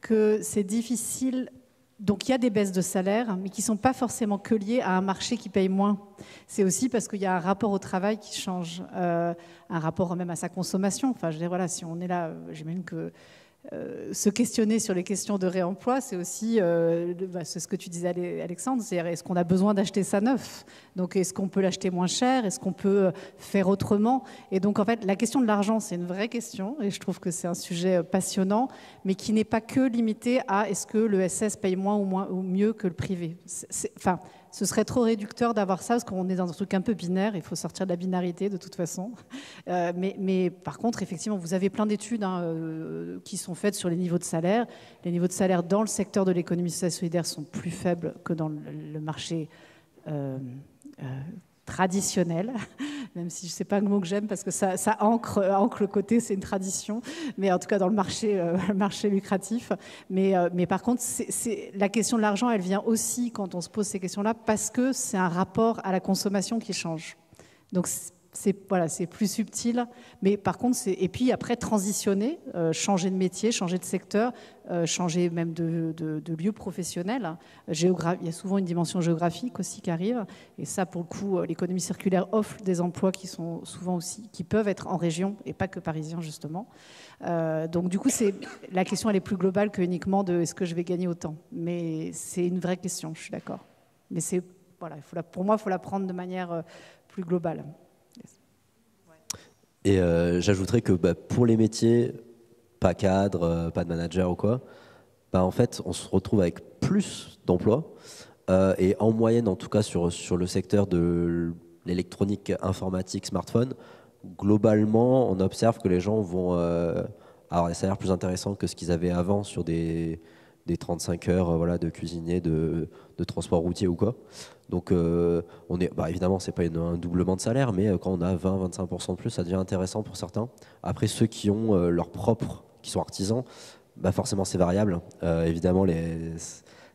D: que c'est difficile. Donc il y a des baisses de salaire, mais qui ne sont pas forcément que liées à un marché qui paye moins. C'est aussi parce qu'il y a un rapport au travail qui change, un rapport même à sa consommation. Enfin, je veux dire, voilà, si on est là, j'imagine que se questionner sur les questions de réemploi, c'est aussi c'est ce que tu disais, Alexandre, c'est est-ce qu'on a besoin d'acheter ça neuf? Donc est-ce qu'on peut l'acheter moins cher? Est-ce qu'on peut faire autrement? Et donc en fait, la question de l'argent, c'est une vraie question, et je trouve que c'est un sujet passionnant, mais qui n'est pas que limité à est-ce que le SS paye moins ou mieux que le privé. Enfin, ce serait trop réducteur d'avoir ça, parce qu'on est dans un truc un peu binaire, il faut sortir de la binarité de toute façon. Mais par contre, effectivement, vous avez plein d'études qui sont faites sur les niveaux de salaire. Les niveaux de salaire dans le secteur de l'économie sociale et solidaire sont plus faibles que dans le marché traditionnel, même si je ne sais pas le mot que j'aime parce que ça ancre le côté, c'est une tradition, mais en tout cas dans le marché lucratif. Mais par contre, la question de l'argent, elle vient aussi quand on se pose ces questions-là parce que c'est un rapport à la consommation qui change. Donc c'est plus subtil, mais par contre, et puis après transitionner, changer de métier, changer de secteur, changer même de lieu professionnel. Il y a souvent une dimension géographique aussi qui arrive, et ça, pour le coup, l'économie circulaire offre des emplois qui sont souvent aussi, qui peuvent être en région et pas que parisiens justement. Donc du coup, la question elle est plus globale que uniquement de est-ce que je vais gagner autant, mais c'est une vraie question, je suis d'accord. Mais pour moi, il faut la prendre de manière plus globale.
E: Et j'ajouterais que pour les métiers, pas cadre, pas de manager ou quoi, en fait, on se retrouve avec plus d'emplois. Et en moyenne, en tout cas sur le secteur de l'électronique, informatique, smartphone, globalement, on observe que les gens vont avoir des salaires plus intéressants que ce qu'ils avaient avant sur des 35 heures de cuisinier, de transport routier ou quoi. Donc évidemment, c'est pas un doublement de salaire, mais quand on a 20-25% de plus, ça devient intéressant pour certains. Après, ceux qui ont leur propre, qui sont artisans, forcément c'est variable. Évidemment,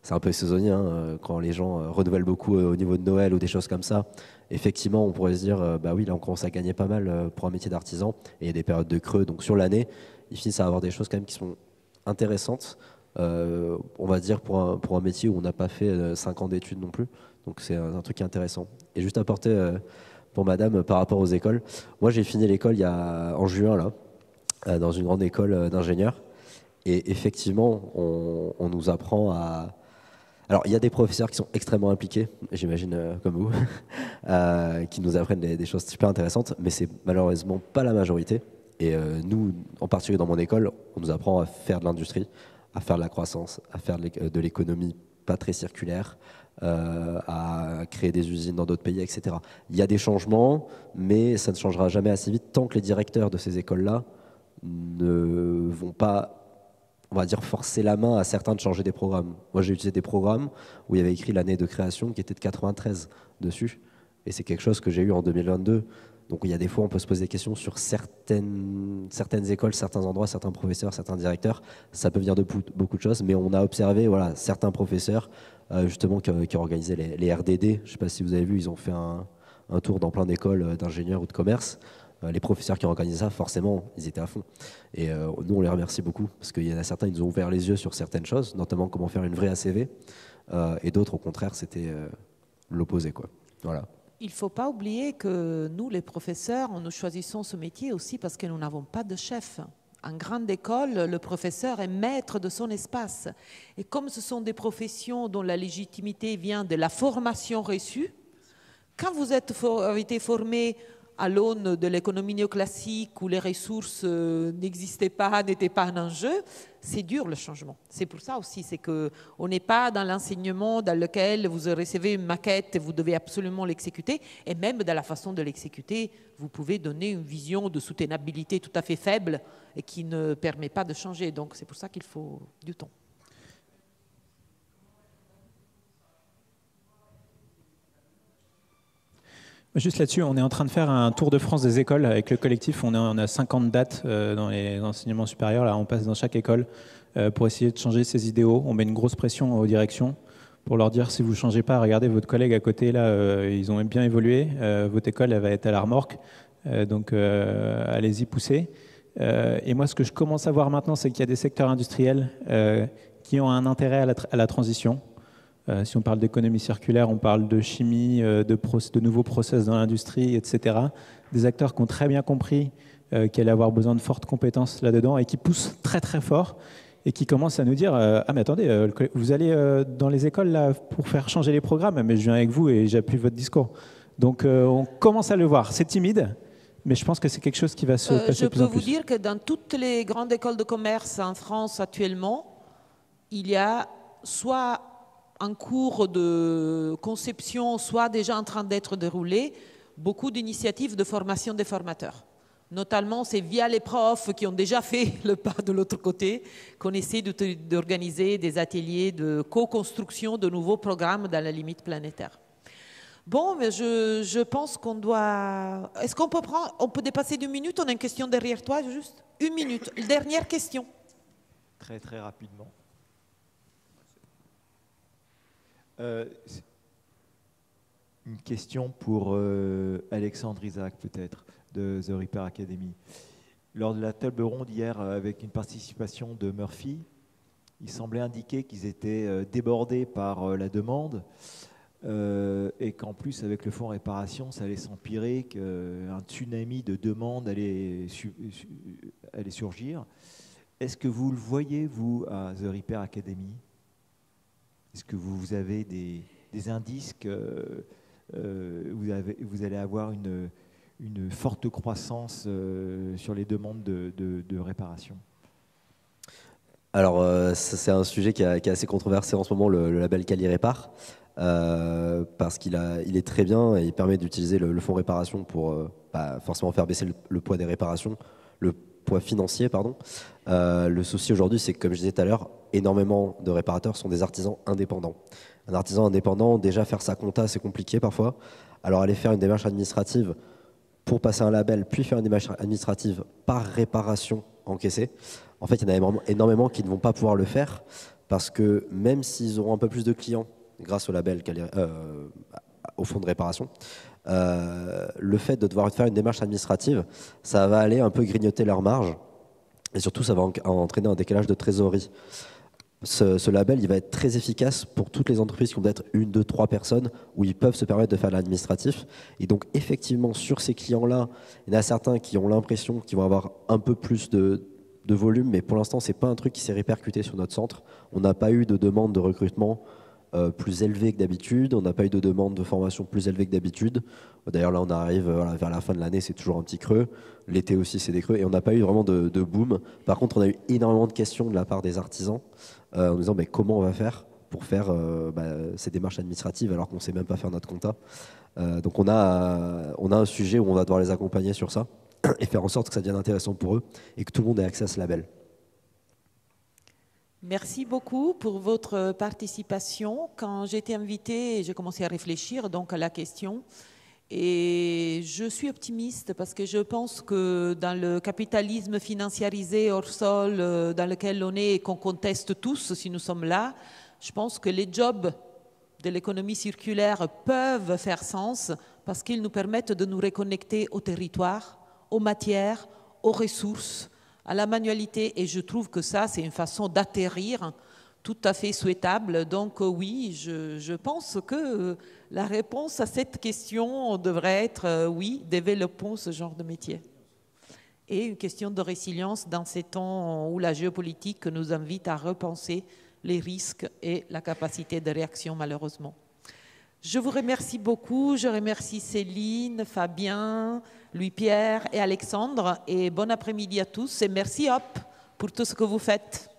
E: c'est un peu saisonnier, quand les gens renouvellent beaucoup au niveau de Noël ou des choses comme ça. Effectivement, on pourrait se dire, oui, là on commence à gagner pas mal pour un métier d'artisan, et il y a des périodes de creux. Donc sur l'année, ils finissent à avoir des choses quand même qui sont intéressantes. On va dire pour un métier où on n'a pas fait 5 ans d'études non plus. Donc c'est un truc intéressant. Et juste apporter pour madame par rapport aux écoles. Moi j'ai fini l'école en juin là, dans une grande école d'ingénieurs. Et effectivement, on nous apprend à... Alors il y a des professeurs qui sont extrêmement impliqués, j'imagine comme vous, qui nous apprennent des choses super intéressantes, mais c'est malheureusement pas la majorité. Et nous, en particulier dans mon école, on nous apprend à faire de l'industrie, à faire de la croissance, à faire de l'économie pas très circulaire, à créer des usines dans d'autres pays, etc. Il y a des changements, mais ça ne changera jamais assez vite tant que les directeurs de ces écoles-là ne vont pas, on va dire, forcer la main à certains de changer des programmes. Moi, j'ai utilisé des programmes où il y avait écrit l'année de création qui était de 93 dessus, et c'est quelque chose que j'ai eu en 2022. Donc il y a des fois, on peut se poser des questions sur certaines écoles, certains endroits, certains professeurs, certains directeurs. Ça peut venir de beaucoup de choses, mais on a observé certains professeurs justement qui ont organisé les RDD. Je ne sais pas si vous avez vu, ils ont fait un tour dans plein d'écoles d'ingénieurs ou de commerce. Les professeurs qui ont organisé ça, forcément, ils étaient à fond. Et nous, on les remercie beaucoup, parce qu'il y en a certains, ils nous ont ouvert les yeux sur certaines choses, notamment comment faire une vraie ACV. Et d'autres, au contraire, c'était l'opposé, quoi. Voilà.
A: Il ne faut pas oublier que nous, les professeurs, nous choisissons ce métier aussi parce que nous n'avons pas de chef. En grande école, le professeur est maître de son espace. Et comme ce sont des professions dont la légitimité vient de la formation reçue, quand vous avez été formé à l'aune de l'économie néoclassique où les ressources n'existaient pas, n'étaient pas un enjeu, c'est dur le changement. C'est pour ça aussi, c'est qu'on n'est pas dans l'enseignement dans lequel vous recevez une maquette et vous devez absolument l'exécuter, et même dans la façon de l'exécuter, vous pouvez donner une vision de soutenabilité tout à fait faible et qui ne permet pas de changer. Donc c'est pour ça qu'il faut du temps.
B: Juste là-dessus, on est en train de faire un tour de France des écoles avec le collectif. On a 50 dates dans les enseignements supérieurs. Là, on passe dans chaque école pour essayer de changer ces idéaux. On met une grosse pression aux directions pour leur dire si vous ne changez pas, regardez votre collègue à côté, là, ils ont bien évolué. Votre école, elle va être à la remorque. Donc, allez-y, poussez. Et moi, ce que je commence à voir maintenant, c'est qu'il y a des secteurs industriels qui ont un intérêt à la transition. Si on parle d'économie circulaire, on parle de chimie, de nouveaux process dans l'industrie, etc. Des acteurs qui ont très bien compris qui allait avoir besoin de fortes compétences là-dedans et qui pousse très très fort et qui commence à nous dire ah mais attendez, vous allez dans les écoles là pour faire changer les programmes, mais je viens avec vous et j'appuie votre discours. Donc on commence à le voir, c'est timide, mais je pense que c'est quelque chose qui va se passer de plus en plus.
A: Je peux vous dire que dans toutes les grandes écoles de commerce en France actuellement, il y a soit en cours de conception, soit déjà en train d'être déroulé, beaucoup d'initiatives de formation des formateurs. Notamment, c'est via les profs qui ont déjà fait le pas de l'autre côté qu'on essaie d'organiser des ateliers de co-construction de nouveaux programmes dans la limite planétaire. Bon, mais je pense qu'on doit... Est-ce qu'on peut prendre... On peut dépasser d'1 minute? On a une question derrière toi, juste 1 minute. Dernière question.
H: Très, très rapidement. Une question pour Alexandre Isaac, peut-être, de The Repair Academy. Lors de la table ronde hier, avec une participation de Murphy, il semblait indiquer qu'ils étaient débordés par la demande et qu'en plus, avec le fonds réparation, ça allait s'empirer, qu'un tsunami de demandes allait surgir. Est-ce que vous le voyez, vous, à The Repair Academy? Est-ce que vous avez des indices que vous allez avoir une forte croissance sur les demandes de réparation?
E: Alors, c'est un sujet qui est assez controversé en ce moment, le label Quali-Répar, parce qu'il est très bien et il permet d'utiliser le fonds réparation pour forcément faire baisser le poids des réparations, le poids financier, pardon. Le souci aujourd'hui, c'est que, comme je disais tout à l'heure, énormément de réparateurs sont des artisans indépendants. Un artisan indépendant, déjà faire sa compta, c'est compliqué parfois. Alors aller faire une démarche administrative pour passer un label, puis faire une démarche administrative par réparation encaissée, en fait, il y en a énormément qui ne vont pas pouvoir le faire parce que même s'ils auront un peu plus de clients grâce au label, au fonds de réparation, le fait de devoir faire une démarche administrative, ça va aller un peu grignoter leur marge et surtout ça va entraîner un décalage de trésorerie. Ce label, il va être très efficace pour toutes les entreprises qui ont peut-être 1, 2, 3 personnes où ils peuvent se permettre de faire de l'administratif. Et donc, effectivement, sur ces clients-là, il y en a certains qui ont l'impression qu'ils vont avoir un peu plus de volume, mais pour l'instant, ce n'est pas un truc qui s'est répercuté sur notre centre. On n'a pas eu de demande de recrutement plus élevée que d'habitude. On n'a pas eu de demande de formation plus élevée que d'habitude. D'ailleurs, là, on arrive vers la fin de l'année, c'est toujours un petit creux. L'été aussi, c'est des creux. Et on n'a pas eu vraiment de boom. Par contre, on a eu énormément de questions de la part des artisans en disant comment on va faire pour faire ces démarches administratives alors qu'on ne sait même pas faire notre compta. Donc on a un sujet où on va devoir les accompagner sur ça et faire en sorte que ça devienne intéressant pour eux et que tout le monde ait accès à ce label.
A: Merci beaucoup pour votre participation. Quand j'ai été invitée, j'ai commencé à réfléchir donc à la question. Et je suis optimiste parce que je pense que dans le capitalisme financiarisé hors sol dans lequel on est et qu'on conteste tous si nous sommes là, je pense que les jobs de l'économie circulaire peuvent faire sens parce qu'ils nous permettent de nous reconnecter au territoire, aux matières, aux ressources, à la manualité. Et je trouve que ça, c'est une façon d'atterrir tout à fait souhaitable. Donc oui, je pense que la réponse à cette question devrait être oui, développons ce genre de métier. Et une question de résilience dans ces temps où la géopolitique nous invite à repenser les risques et la capacité de réaction malheureusement. Je vous remercie beaucoup, je remercie Céline, Fabien, Louis-Pierre et Alexandre et bon après-midi à tous et merci Hop pour tout ce que vous faites.